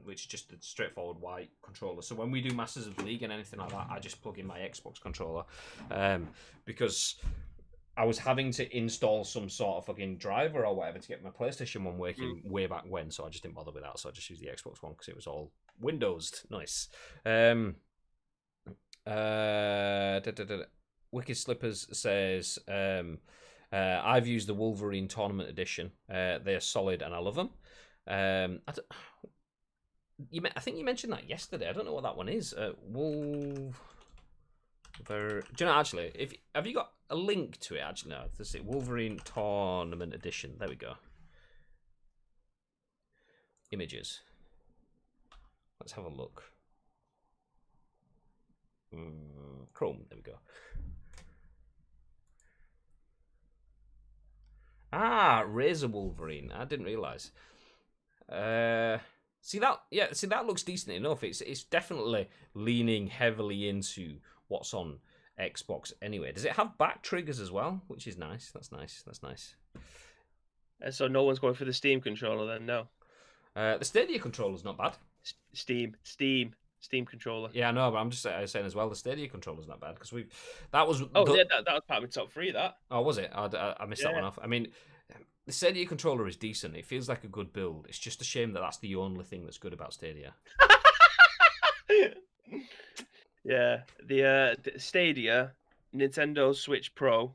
which is just a straightforward white controller. So when we do Masters of the League and anything like that, I just plug in my Xbox controller because I was having to install some sort of fucking driver or whatever to get my PlayStation 1 working way back when, so I just didn't bother with that. So I just used the Xbox One because it was all Windowsed. Nice. Wicked Slippers says, I've used the Wolverine Tournament Edition. They're solid and I love them. I think you mentioned that yesterday. I don't know what that one is. Do you know, actually, have you got a link to it? Actually, no. Let's see. Wolverine Tournament Edition. There we go. Images. Let's have a look. Chrome, there we go. Razor Wolverine. I didn't realise. See that looks decent enough. It's definitely leaning heavily into what's on Xbox anyway. Does it have back triggers as well? Which is nice. That's nice. So no one's going for the Steam controller then, no? The Stadia controller's not bad. Steam controller. Yeah, I know, but I'm just saying as well, the Stadia controller's not bad because that was that was part of my top 3. That was it? I missed that one off. I mean, the Stadia controller is decent. It feels like a good build. It's just a shame that that's the only thing that's good about Stadia. Yeah, the Stadia, Nintendo Switch Pro,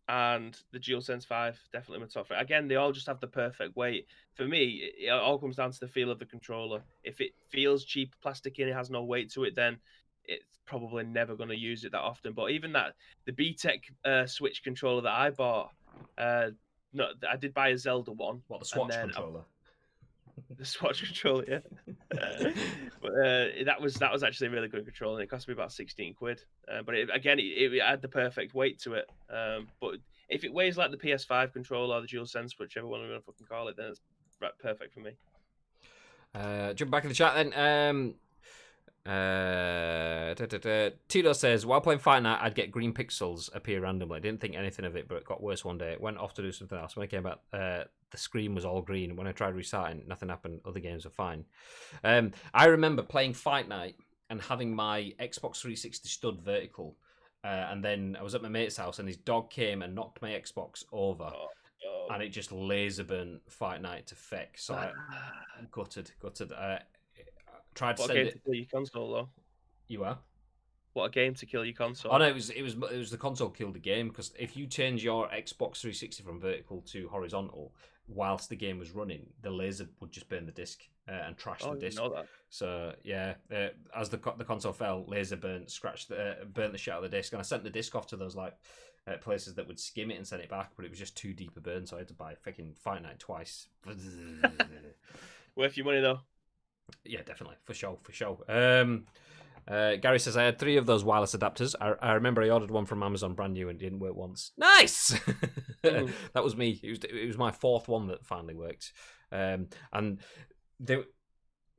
and the DualSense 5 definitely my top 3. Again, they all just have the perfect weight. For me, it all comes down to the feel of the controller. If it feels cheap, plastic in, it has no weight to it, then it's probably never going to use it that often. But even that, the BTEC Switch controller that I bought, no, I did buy a Zelda one. What, the Swatch controller? The Swatch controller, yeah. But that was actually a really good controller. And it cost me about 16 quid. But it had the perfect weight to it. But if it weighs like the PS5 controller or the DualSense, whichever one we're gonna fucking call it, then it's perfect for me. Jump back in the chat then. Tito says, while playing Fight Night, I'd get green pixels appear randomly. I didn't think anything of it, but it got worse one day. It went off to do something else. When I came back, the screen was all green. When I tried restarting, nothing happened. Other games were fine. I remember playing Fight Night and having my Xbox 360 stood vertical. And then I was at my mate's house and his dog came and knocked my Xbox over. And it just laser burnt Fight Night to feck. So I gutted. Tried to What send game it. to kill your console though? You are? What a game to kill your console? Oh no, it was the console killed the game, because if you change your Xbox 360 from vertical to horizontal whilst the game was running, the laser would just burn the disc and trash the disc. I didn't know that. So yeah, as the console fell, laser burnt the shit out of the disc, and I sent the disc off to those places that would skim it and send it back, but it was just too deep a burn, so I had to buy freaking Fight Night twice. Worth your money though. Yeah, definitely, for sure. Gary says, I had 3 of those wireless adapters. I remember I ordered one from Amazon brand new and it didn't work once. Nice! That was me. It was my 4th one that finally worked. And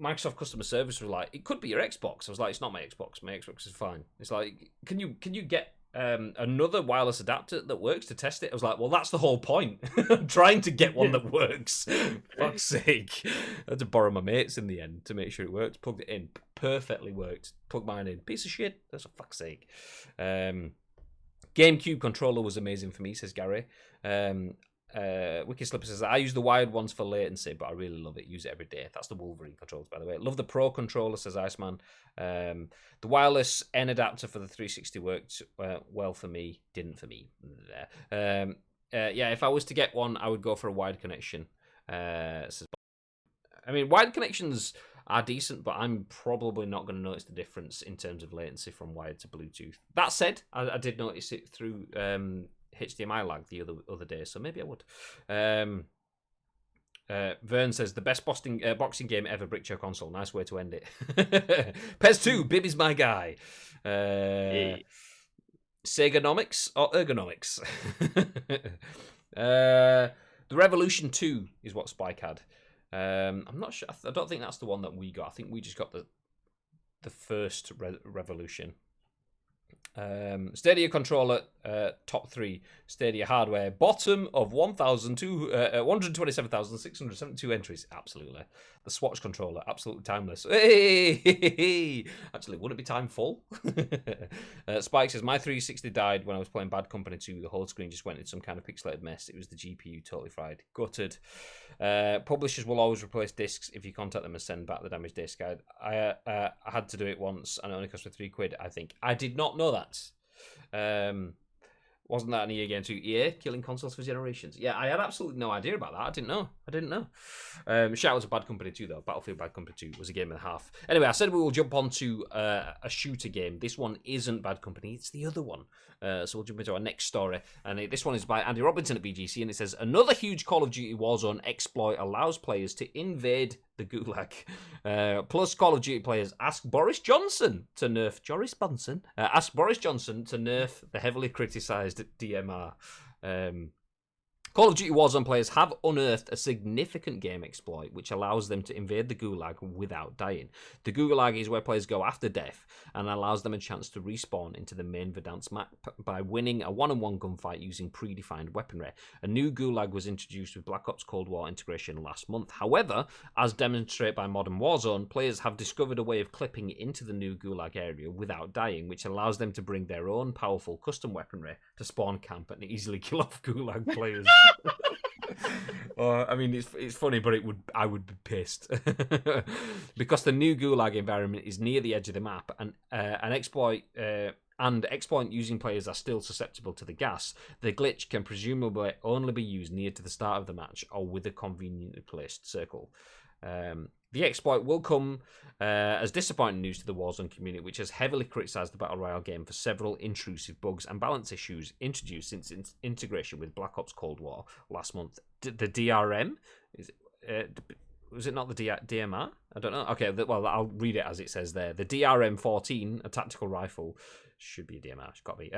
Microsoft customer service was like, it could be your Xbox. I was like, it's not my Xbox. My Xbox is fine. It's like, can you get another wireless adapter that works to test it? I was like, well, that's the whole point. I'm trying to get one that works. Fuck's sake. I had to borrow my mates in the end to make sure it worked. Plugged it in. Perfectly worked. Plugged mine in. Piece of shit. That's for fuck's sake. GameCube controller was amazing for me, says Gary. Wiki Slipper says, I use the wired ones for latency, but I really love it. Use it every day. That's the Wolverine controls, by the way. Love the Pro controller, says Iceman. The wireless N adapter for the 360 worked well for me. Didn't for me. Yeah, if I was to get one, I would go for a wired connection. I mean, wired connections are decent, but I'm probably not going to notice the difference in terms of latency from wired to Bluetooth. That said, I did notice it through HDMI lag the other day, so maybe I would. Vern says, the best boxing game ever, bricked your console. Nice way to end it. PES 2, Bibby's my guy. Seganomics or ergonomics? The Revolution 2 is what Spike had. I'm not sure. I don't think that's the one that we got. I think we just got the first Revolution. Stadia controller, top 3. Stadia hardware, bottom of 127,672 entries. Absolutely. The Swatch controller, absolutely timeless. Hey! Actually, would it be time full? Spike says, my 360 died when I was playing Bad Company 2. The whole screen just went into some kind of pixelated mess. It was the GPU totally fried. Gutted. Publishers will always replace discs if you contact them and send back the damaged disc. I had to do it once and it only cost me £3, I think. I did not know that. Wasn't that an EA game too? EA killing consoles for generations. Yeah, I had absolutely no idea about that. I didn't know. Shout out to Bad Company 2 though. Battlefield Bad Company 2 was a game and a half. Anyway, I said we will jump on to a shooter game. This one isn't Bad Company. It's the other one. So we'll jump into our next story. And this one is by Andy Robinson at BGC. And it says, another huge Call of Duty Warzone exploit allows players to invade the Gulag. Plus, Call of Duty players ask Boris Johnson to nerf the heavily criticised DMR. Call of Duty Warzone players have unearthed a significant game exploit which allows them to invade the Gulag without dying. The Gulag is where players go after death and allows them a chance to respawn into the main Verdansk map by winning a one-on-one gunfight using predefined weaponry. A new Gulag was introduced with Black Ops Cold War integration last month. However, as demonstrated by Modern Warzone, players have discovered a way of clipping into the new Gulag area without dying, which allows them to bring their own powerful custom weaponry to spawn camp and easily kill off Gulag players. I mean, it's funny, but I would be pissed because the new Gulag environment is near the edge of the map, and an exploit using players are still susceptible to the gas. The glitch can presumably only be used near to the start of the match or with a conveniently placed circle. The exploit will come as disappointing news to the Warzone community, which has heavily criticised the Battle Royale game for several intrusive bugs and balance issues introduced since its integration with Black Ops Cold War last month. The DRM? Was it not the DMR? I don't know. Okay, well, I'll read it as it says there. The DRM-14, a tactical rifle, should be a DMR, it's got to be,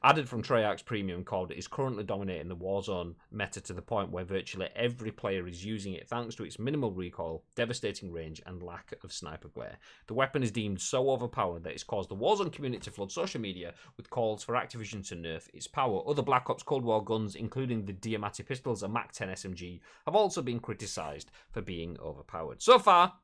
added from Treyarch's premium COD, is currently dominating the Warzone meta to the point where virtually every player is using it thanks to its minimal recoil, devastating range, and lack of sniper glare. The weapon is deemed so overpowered that it's caused the Warzone community to flood social media with calls for Activision to nerf its power. Other Black Ops Cold War guns, including the Diamatti pistols and MAC-10 SMG, have also been criticised for being overpowered. So far,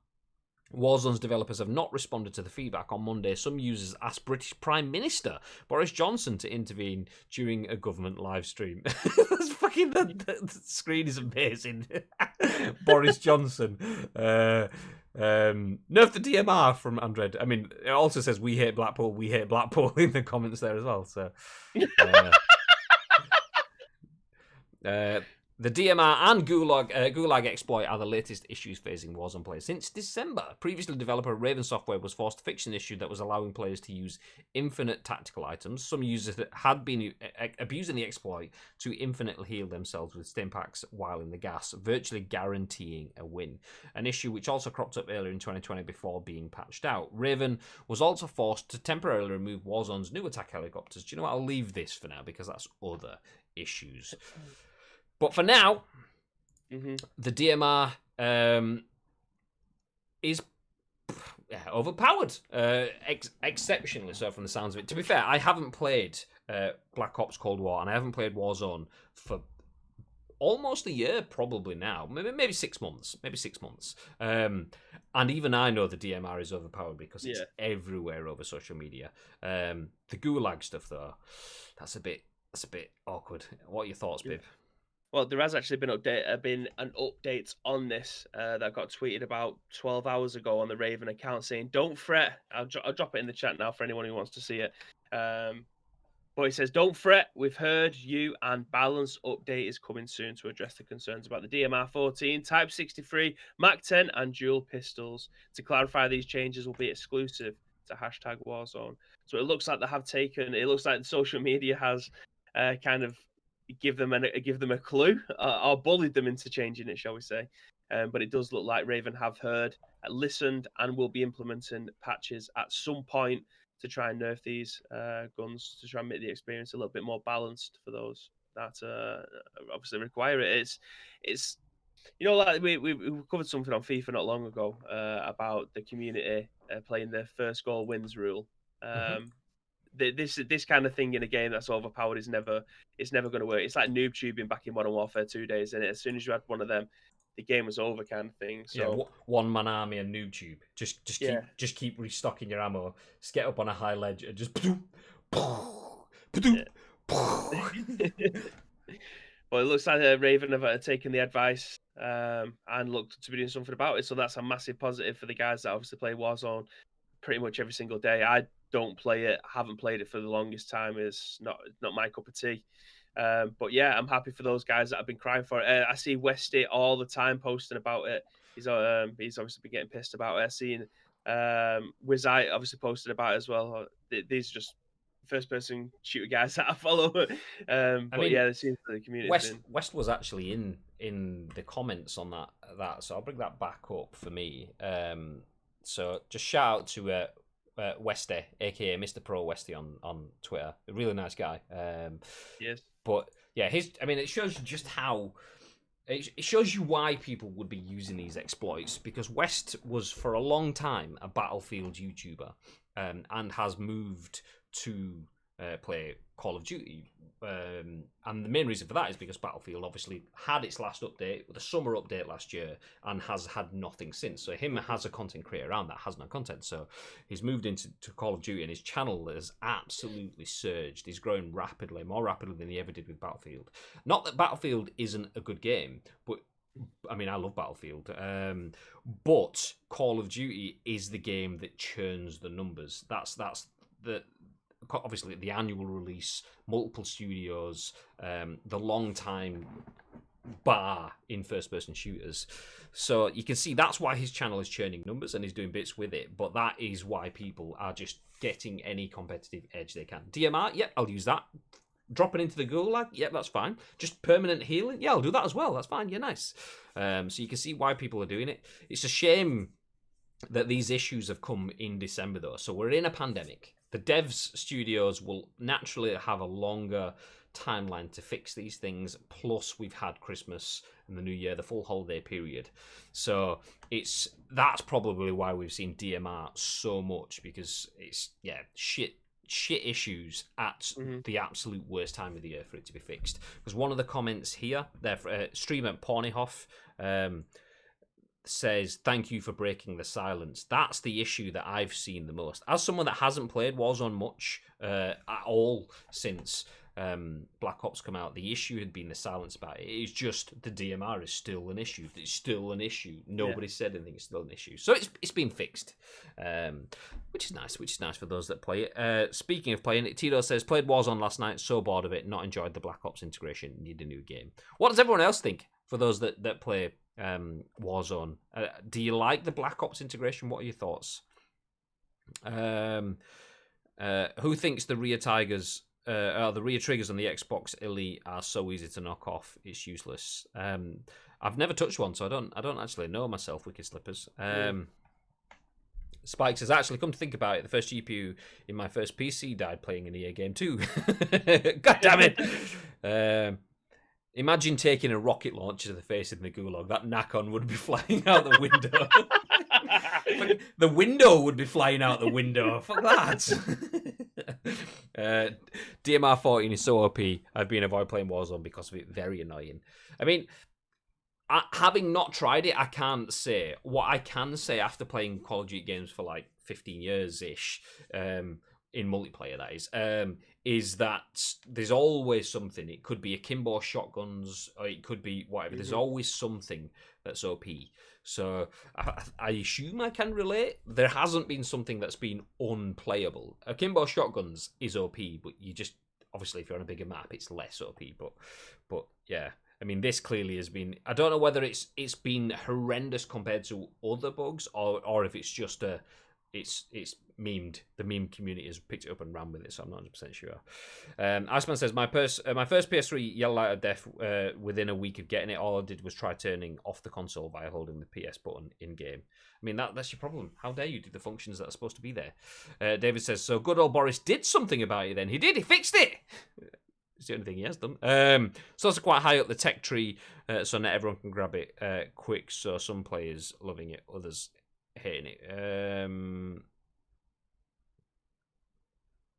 Warzone's developers have not responded to the feedback. On Monday, some users asked British Prime Minister Boris Johnson to intervene during a government live stream. That's fucking the screen is amazing. Boris Johnson. Nerf the DMR from Andred. I mean, it also says we hate Blackpool in the comments there as well. So. The DMR and Gulag exploit are the latest issues facing Warzone players since December. Previously, developer Raven Software was forced to fix an issue that was allowing players to use infinite tactical items. Some users had been abusing the exploit to infinitely heal themselves with stim packs while in the gas, virtually guaranteeing a win. An issue which also cropped up earlier in 2020 before being patched out. Raven was also forced to temporarily remove Warzone's new attack helicopters. Do you know what? I'll leave this for now because that's other issues. But for now, the DMR is overpowered, exceptionally so from the sounds of it. To be fair, I haven't played Black Ops Cold War and I haven't played Warzone for almost a year, probably now. Maybe 6 months. And even I know the DMR is overpowered because it's everywhere over social media. The Gulag stuff, though, that's a bit awkward. What are your thoughts, Bib? Well, there has actually been an update on this that got tweeted about 12 hours ago on the Raven account saying, "Don't fret." I'll drop it in the chat now for anyone who wants to see it. But it says, "Don't fret. We've heard you, and balance update is coming soon to address the concerns about the DMR-14, Type 63, MAC-10, and dual pistols. To clarify, these changes will be exclusive to #Warzone." So it looks like they have taken. It looks like social media has kind of give them a clue or bullied them into changing it, shall we say. But it does look like Raven have heard, listened, and will be implementing patches at some point to try and nerf these guns to try and make the experience a little bit more balanced for those that obviously require it. It's like we covered something on FIFA not long ago about the community playing their first goal wins rule. This kind of thing in a game that's overpowered is never going to work. It's like noob tubing back in Modern Warfare 2 days, and as soon as you had one of them, the game was over, kind of thing. So one man army and noob tube. Just keep restocking your ammo. Just get up on a high ledge and just. Well, it looks like Raven have taken the advice and looked to be doing something about it. So that's a massive positive for the guys that obviously play Warzone pretty much every single day. I don't play it, haven't played it for the longest time. It's not my cup of tea. But yeah, I'm happy for those guys that have been crying for it. I see Westy all the time posting about it. He's obviously been getting pissed about it. I've seen Wizite obviously posted about it as well. These are just first person shooter guys that I follow. But yeah, it seems the community. West was actually in the comments on that, so I'll bring that back up for me. So just shout out to Westy, aka Mr. Pro Westy on Twitter. A really nice guy. Yes. But yeah, it shows you just how. It shows you why people would be using these exploits, because West was for a long time a Battlefield YouTuber and has moved to play Call of Duty. And the main reason for that is because Battlefield obviously had its last update, the summer update last year, and has had nothing since. So him as a content creator around that has no content. So he's moved into Call of Duty, and his channel has absolutely surged. He's growing rapidly, more rapidly than he ever did with Battlefield. Not that Battlefield isn't a good game, but I mean, I love Battlefield. But Call of Duty is the game that churns the numbers. That's the... Obviously, the annual release, multiple studios, the long time bar in first-person shooters. So you can see that's why his channel is churning numbers and he's doing bits with it. But that is why people are just getting any competitive edge they can. DMR, yep, I'll use that. Dropping into the Gulag, yep, that's fine. Just permanent healing, yeah, I'll do that as well. That's fine, yeah, nice. So you can see why people are doing it. It's a shame that these issues have come in December, though. So we're in a pandemic. The devs studios will naturally have a longer timeline to fix these things. Plus, we've had Christmas and the New Year, the full holiday period. So that's probably why we've seen DMR so much, because it's shit issues at the absolute worst time of the year for it to be fixed. Because one of the comments here, there, streamer Pornihoff, says, thank you for breaking the silence. That's the issue that I've seen the most. As someone that hasn't played Warzone much at all since Black Ops come out, the issue had been the silence about it. It's just the DMR is still an issue. It's still an issue. Nobody said anything. It's still an issue. So it's been fixed, which is nice. Which is nice for those that play it. Speaking of playing it, Tito says, played Warzone last night. So bored of it. Not enjoyed the Black Ops integration. Need a new game. What does everyone else think? For those that play Warzone, do you like the Black Ops integration? What are your thoughts? Who thinks the rear triggers on the Xbox Elite are so easy to knock off? It's useless. I've never touched one, so I don't actually know myself. Wicked Slippers. Spike says, actually, come to think about it, the first GPU in my first PC died playing an EA game too. God damn it! Imagine taking a rocket launcher to the face of the Gulag. That knack-on would be flying out the window. The window would be flying out the window. Fuck that. DMR 14 is so OP. I've been avoiding playing Warzone because of it. Very annoying. I mean, having not tried it, I can't say. What I can say after playing Call of Duty games for like 15 years-ish, in multiplayer, that is that there's always something. It could be akimbo shotguns, or it could be whatever. There's always something that's OP. So I assume I can relate. There hasn't been something that's been unplayable. Akimbo shotguns is OP, but you just, obviously, if you're on a bigger map, it's less OP. But yeah. I mean, this clearly has been. I don't know whether it's been horrendous compared to other bugs, or if it's just it's memed. The meme community has picked it up and ran with it, so I'm not 100% sure. Iceman says, my first PS3 yelled out of death within a week of getting it. All I did was try turning off the console via holding the PS button in game. I mean, that's your problem. How dare you do the functions that are supposed to be there? David says, so good old Boris did something about it then. He did. He fixed it. It's the only thing he has done. It's also quite high up the tech tree, so not everyone can grab it quick. So some players loving it, others hating it.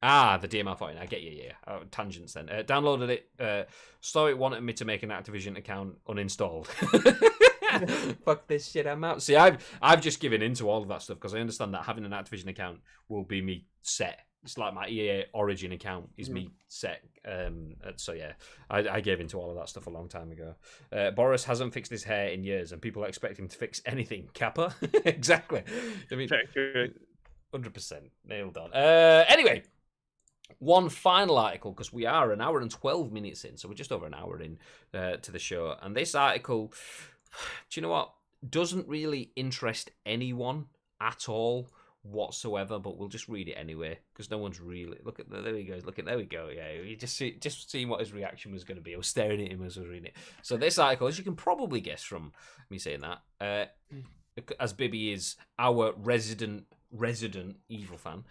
The DMR 14. I get you, yeah. Tangents then. Downloaded it. So it wanted me to make an Activision account, uninstalled. Fuck this shit, I'm out. See, I've just given into all of that stuff because I understand that having an Activision account will be me set. It's like my EA Origin account is me set. So yeah, I gave into all of that stuff a long time ago. Boris hasn't fixed his hair in years, and people expect him to fix anything. Kappa, exactly. I mean, 100% nailed on. Anyway, one final article, because we are an hour and 12 minutes in, so we're just over an hour in to the show, and this article, do you know what? Doesn't really interest anyone at all whatsoever, but we'll just read it anyway because no one's really there he goes. There we go. Yeah, you just seeing what his reaction was going to be. I was staring at him as I was reading it. So this article, as you can probably guess from me saying that, as Bibby is our resident evil fan,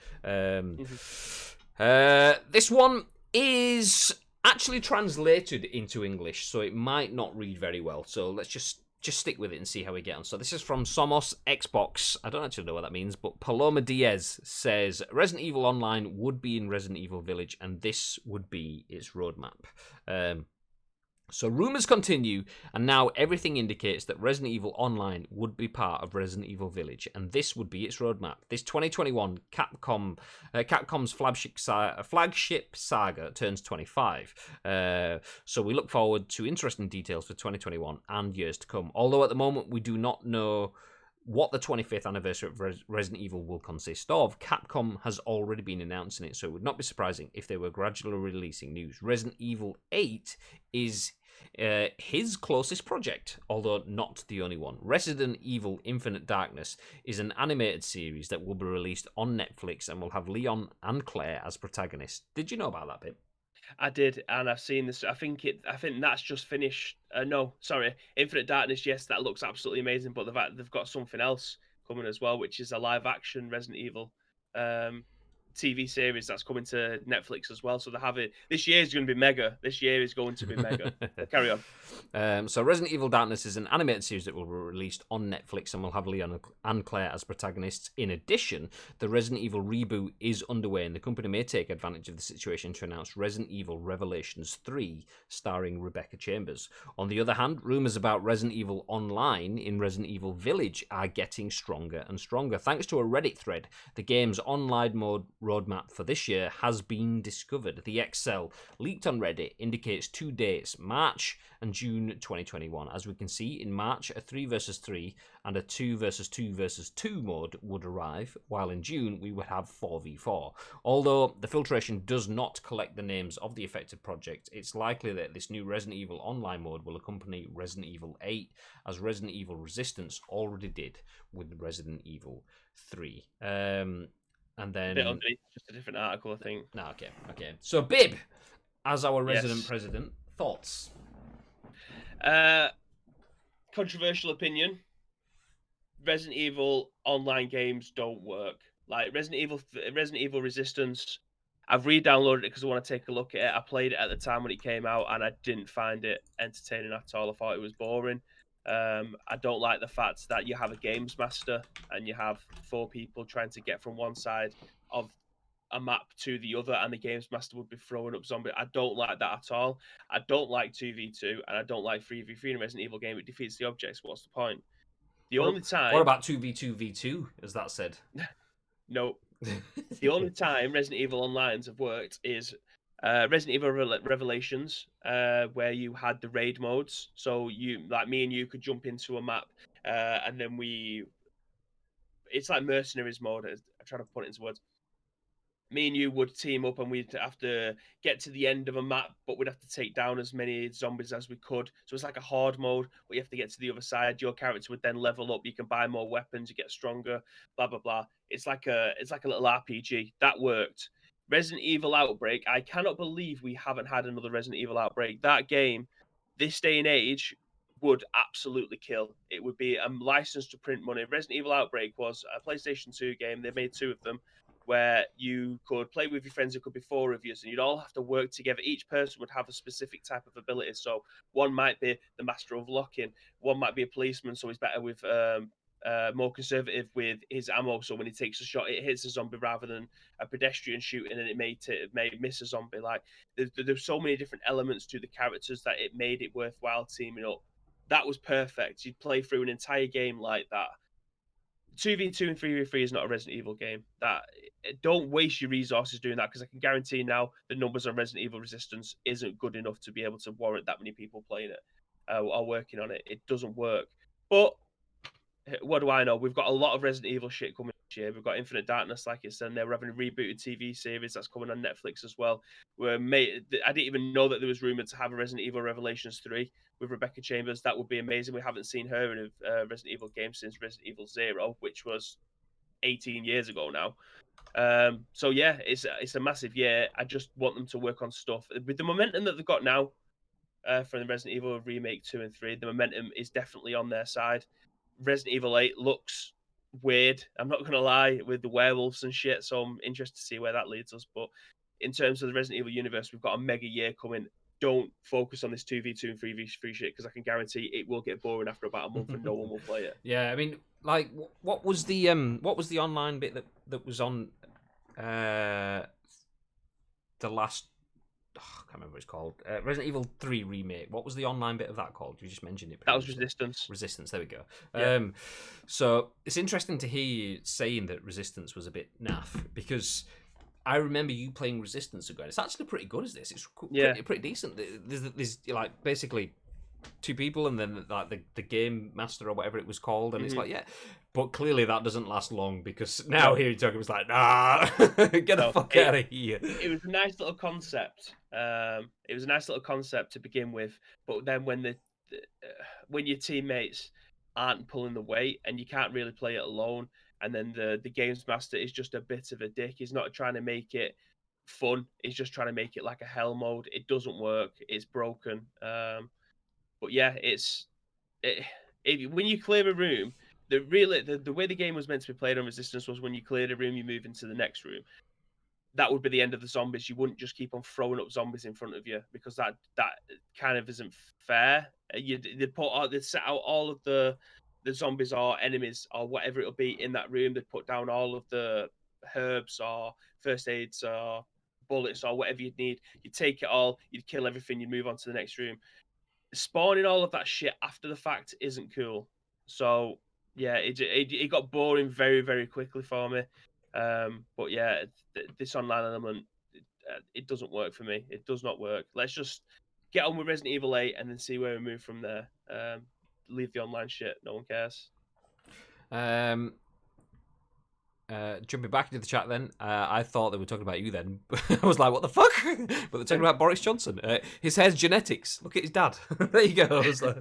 this one is actually translated into English, so it might not read very well. So let's just stick with it and see how we get on. So this is from Somos Xbox. I don't actually know what that means, but Paloma Díez says Resident Evil Online would be in Resident Evil Village, and this would be its roadmap. So rumors continue, and now everything indicates that Resident Evil Online would be part of Resident Evil Village, and this would be its roadmap. This 2021 Capcom's flagship saga turns 25. So we look forward to interesting details for 2021 and years to come. Although at the moment we do not know what the 25th anniversary of Resident Evil will consist of, Capcom has already been announcing it, so it would not be surprising if they were gradually releasing news. Resident Evil 8 is his closest project, although not the only one. Resident Evil Infinite Darkness is an animated series that will be released on Netflix and will have Leon and Claire as protagonists. Did you know about that bit? I did, and I've seen this. I think that's just finished. No, sorry, Infinite Darkness. Yes, that looks absolutely amazing. But they've got something else coming as well, which is a live action Resident Evil TV series that's coming to Netflix as well. So they have it. This year is going to be mega. This year is going to be mega. Carry on. So Resident Evil Darkness is an animated series that will be released on Netflix and will have Leon and Claire as protagonists. In addition, the Resident Evil reboot is underway, and the company may take advantage of the situation to announce Resident Evil Revelations 3, starring Rebecca Chambers. On the other hand, rumours about Resident Evil Online in Resident Evil Village are getting stronger and stronger. Thanks to a Reddit thread, the game's online mode roadmap for this year has been discovered. The Excel leaked on Reddit indicates 2 dates, March and June 2021. As we can see, in March, a 3 versus 3 and a 2 versus 2 versus 2 mode would arrive, while in June we would have 4v4. Although the filtration does not collect the names of the affected project, it's likely that this new Resident Evil Online mode will accompany Resident Evil 8, as Resident Evil Resistance already did with Resident Evil 3. And then just a different article, I think. No, okay. So, Bib, as our resident president, thoughts? Controversial opinion. Resident Evil online games don't work. Like Resident Evil Resistance, I've re-downloaded it because I want to take a look at it. I played it at the time when it came out, and I didn't find it entertaining at all. I thought it was boring. I don't like the fact that you have a games master and you have 4 people trying to get from one side of a map to the other, and the games master would be throwing up zombies. I don't like that at all. I don't like 2v2, and I don't like 3v3 in a Resident Evil game. It defeats the objects. What's the point? What about 2v2v2, as that said? No. The only time Resident Evil Onlines have worked is Resident Evil Revelations, where you had the raid modes. So you, like me and you, could jump into a map, and then it's like mercenaries mode. I try to put it into words. Me and you would team up, and we'd have to get to the end of a map, but we'd have to take down as many zombies as we could. So it's like a horde mode, where you have to get to the other side. Your character would then level up. You can buy more weapons. You get stronger. Blah blah blah. It's like a little RPG that worked. Resident Evil Outbreak. I cannot believe we haven't had another Resident Evil Outbreak. That game, this day and age, would absolutely kill. It would be a license to print money. Resident Evil Outbreak was a PlayStation 2 game. They made 2 of them, where you could play with your friends. It could be 4 of you, and you'd all have to work together. Each person would have a specific type of ability. So one might be the master of locking, one might be a policeman, so he's better with more conservative with his ammo. So when he takes a shot, it hits a zombie rather than a pedestrian shooting, and it may miss a zombie. Like there's so many different elements to the characters that it made it worthwhile teaming up. That was perfect. You'd play through an entire game like that. 2v2 and 3v3 is not a Resident Evil game. Don't waste your resources doing that, because I can guarantee now the numbers on Resident Evil Resistance isn't good enough to be able to warrant that many people playing it or working on it. It doesn't work. But what do I know? We've got a lot of Resident Evil shit coming this year. We've got Infinite Darkness, like it's said there. We're having a rebooted TV series that's coming on Netflix as well. I didn't even know that there was rumored to have a Resident Evil Revelations 3 with Rebecca Chambers. That would be amazing. We haven't seen her in a Resident Evil game since Resident Evil 0, which was 18 years ago now. So yeah, it's a massive year. I just want them to work on stuff with the momentum that they've got now for the Resident Evil remake 2 and 3. The momentum is definitely on their side. Resident Evil 8 looks weird, I'm not gonna lie, with the werewolves and shit, so I'm interested to see where that leads us. But in terms of the Resident Evil universe, we've got a mega year coming. Don't focus on this 2v2 and 3v3 shit, because I can guarantee it will get boring after about a month and no one will play it. Yeah, I mean, like, what was the online bit that was on the last? Oh, I can't remember what it's called. Resident Evil 3 remake. What was the online bit of that called? You just mentioned it previously. That was Resistance. Resistance. There we go. Yeah. So it's interesting to hear you saying that Resistance was a bit naff, because I remember you playing Resistance again. It's actually pretty good as this. It's pretty decent. There's like basically 2 people and then like the game master or whatever it was called, and it's like, yeah, but clearly that doesn't last long, because now here you're talking, it's like, nah, get the fuck out of here. It was a nice little concept. It was a nice little concept to begin with, but then when your teammates aren't pulling the weight and you can't really play it alone, and then the games master is just a bit of a dick. He's not trying to make it fun. He's just trying to make it like a hell mode. It doesn't work. It's broken. But yeah, when you clear a room, the way the game was meant to be played on Resistance was when you cleared a room, you move into the next room. That would be the end of the zombies. You wouldn't just keep on throwing up zombies in front of you, because that kind of isn't fair. They'd set out all of the zombies or enemies or whatever it'll be in that room. They'd put down all of the herbs or first aids or bullets or whatever you'd need. You'd take it all, you'd kill everything, you'd move on to the next room. Spawning all of that shit after the fact isn't cool. So yeah, it got boring very, very quickly for me. But yeah, this online element, it doesn't work for me. It does not work. Let's just get on with Resident Evil 8 and then see where we move from there. Leave the online shit. No one cares. Jumping back into the chat then, I thought they were talking about you then. I was like, what the fuck? But they're talking about Boris Johnson. His hair's genetics. Look at his dad. There you go. I was like,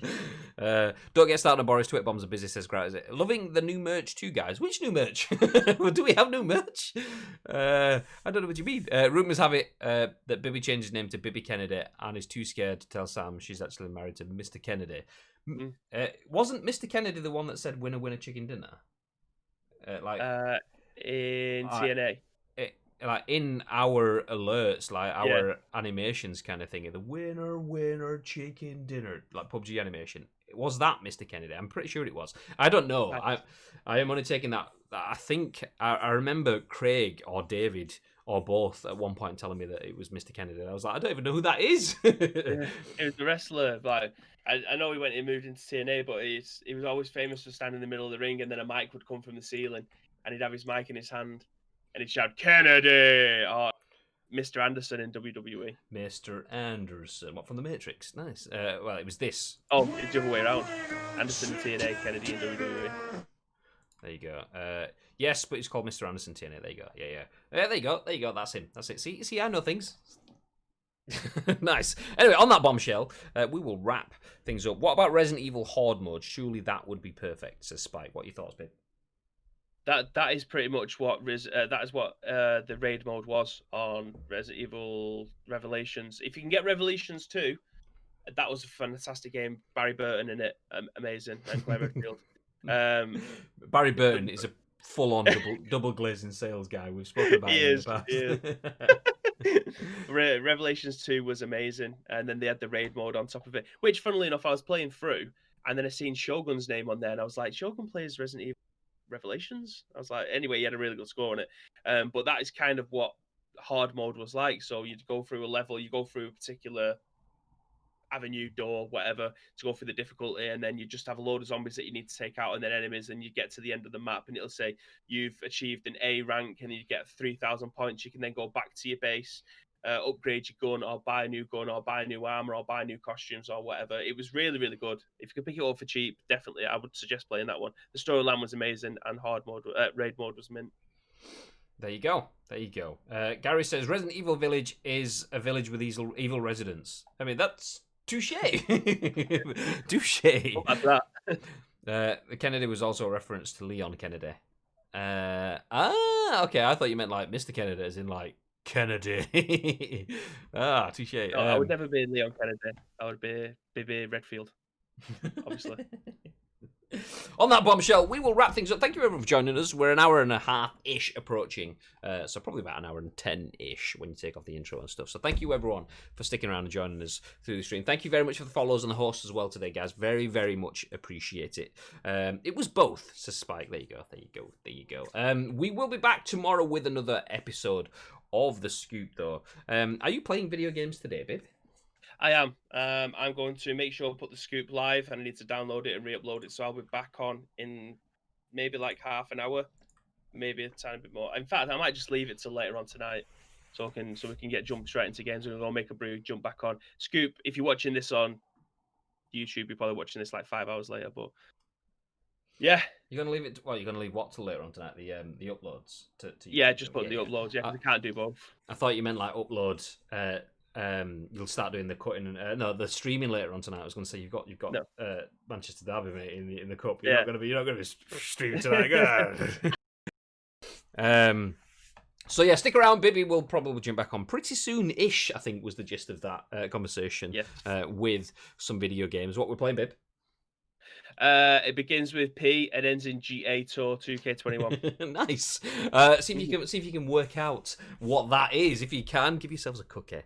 don't get started on Boris. Twit bombs are busy, says Grout. Is it? Loving the new merch too, guys. Which new merch? Do we have new merch? I don't know what you mean. Rumours have it that Bibby changed his name to Bibby Kennedy and is too scared to tell Sam she's actually married to Mr. Kennedy. Wasn't Mr. Kennedy the one that said winner, winner, chicken dinner? In TNA, like in our alerts, like our animations kind of thing, the winner chicken dinner, like PUBG animation. Was that Mr. Kennedy? I'm pretty sure it was. I don't know. I am only taking that. I think I remember Craig or David or both at one point telling me that it was Mr. Kennedy. I was like, I don't even know who that is. It was the wrestler. Like I know he moved into TNA, but he was always famous for standing in the middle of the ring, and then a mic would come from the ceiling, and he'd have his mic in his hand, and he'd shout Kennedy or Mr. Anderson in WWE. Mr. Anderson, what, from the Matrix? Nice. Well, it was this. Oh, it's the other way around. Anderson in TNA, Kennedy in WWE. There you go. Yes, but it's called Mr. Anderson TNA. There you go. Yeah. There you go. There you go. That's him. That's it. See, I know things. Nice. Anyway, on that bombshell, we will wrap things up. What about Resident Evil Horde mode? Surely that would be perfect, says Spike. What are your thoughts, babe? That is pretty much what the raid mode was on Resident Evil Revelations. If you can get Revelations 2, that was a fantastic game. Barry Burton in it, amazing, and Claire Redfield. Barry Burton is a full-on double glazing sales guy. We've spoken about him in the past. Revelations 2 was amazing, and then they had the raid mode on top of it, which, funnily enough, I was playing through, and then I seen Shogun's name on there, and I was like, Shogun plays Resident Evil Revelations? I was like, anyway, he had a really good score on it. But that is kind of what hard mode was like. So you'd go through a level, you go through a particular avenue, door, whatever, to go through the difficulty, and then you just have a load of zombies that you need to take out, and then enemies, and you get to the end of the map, and it'll say you've achieved an A rank, and you get 3,000 points. You can then go back to your base, upgrade your gun, or buy a new gun, or buy new armor, or buy new costumes, or whatever. It was really, really good. If you could pick it up for cheap, definitely I would suggest playing that one. The storyline was amazing, and hard mode, raid mode was mint. There you go. Gary says Resident Evil Village is a village with evil residents. I mean, that's touche. Touche. Like that. Kennedy was also a reference to Leon Kennedy. Okay. I thought you meant like Mr. Kennedy, as in like Kennedy. Touche. No, I would never be Leon Kennedy. I would be Bibby Redfield, obviously. On that bombshell, we will wrap things up. Thank you everyone for joining us. We're an hour and a half-ish approaching, so probably about an hour and 10-ish when you take off the intro and stuff. So thank you everyone for sticking around and joining us through the stream. Thank you very much for the follows and the hosts as well today, guys. Very, very much appreciate it. It was both, says Spike. There you go. We will be back tomorrow with another episode of The Scoop, though. Are you playing video games today, babe? I am. I'm going to make sure I put the Scoop live, and I need to download it and re-upload it. So I'll be back on in maybe like half an hour, maybe a tiny bit more. In fact, I might just leave it till later on tonight, so we can get jumped straight into games. We're gonna go make a brew, jump back on. Scoop, if you're watching this on YouTube, you're probably watching this like 5 hours later. But yeah, you're gonna leave it. Well, you're gonna leave what till later on tonight? The uploads to yeah, just put the uploads. Yeah, because I can't do both. I thought you meant like upload. You'll start doing the cutting and the streaming later on tonight. I was going to say you've got no. Manchester Derby, mate, in the cup. You're not going to be streaming tonight. So yeah, stick around. Bibby will probably jump back on pretty soon-ish. I think was the gist of that conversation. Yeah. With some video games. What we're playing, Bib? It begins with P and ends in GA Tour 2K21. Nice. See if you can work out what that is. If you can, give yourselves a cookie.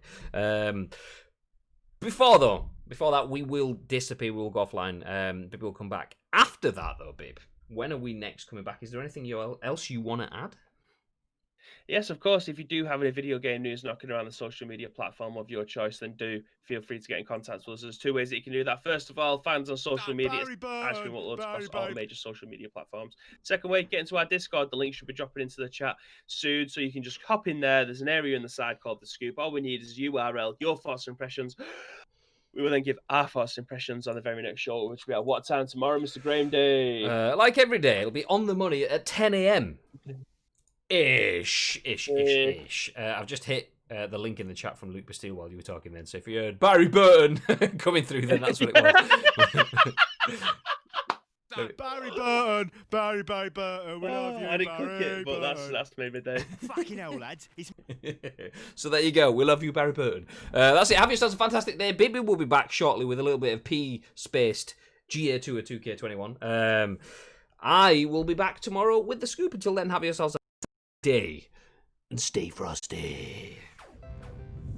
Before that, we will disappear. We will go offline. Bib will come back after that, though. Bib, when are we next coming back? Is there anything else you want to add? Yes, of course. If you do have any video game news knocking around the social media platform of your choice, then do feel free to get in contact with us. There's two ways that you can do that. First of all, fans on social media. Ice Cream uploads across all major social media platforms. Second way, get into our Discord. The link should be dropping into the chat soon, so you can just hop in there. There's an area in the side called The Scoop. All we need is URL, your first impressions. We will then give our first impressions on the very next show, which will be at what time tomorrow, Mr. Graham Day? Like every day, it'll be on the money at 10 a.m. Ish. I've just hit the link in the chat from Luke Bastille while you were talking then. So if you heard Barry Burton coming through, then that's what it was. Barry Burton, Barry Burton, we love you, I didn't Barry cook it, but Burton. that's made my day. Fucking hell, lads. So there you go. We love you, Barry Burton. That's it. Have yourselves a fantastic day. Bibi will be back shortly with a little bit of P-spaced GA2 or 2K21. I will be back tomorrow with the scoop. Until then, have yourselves a day and stay frosty.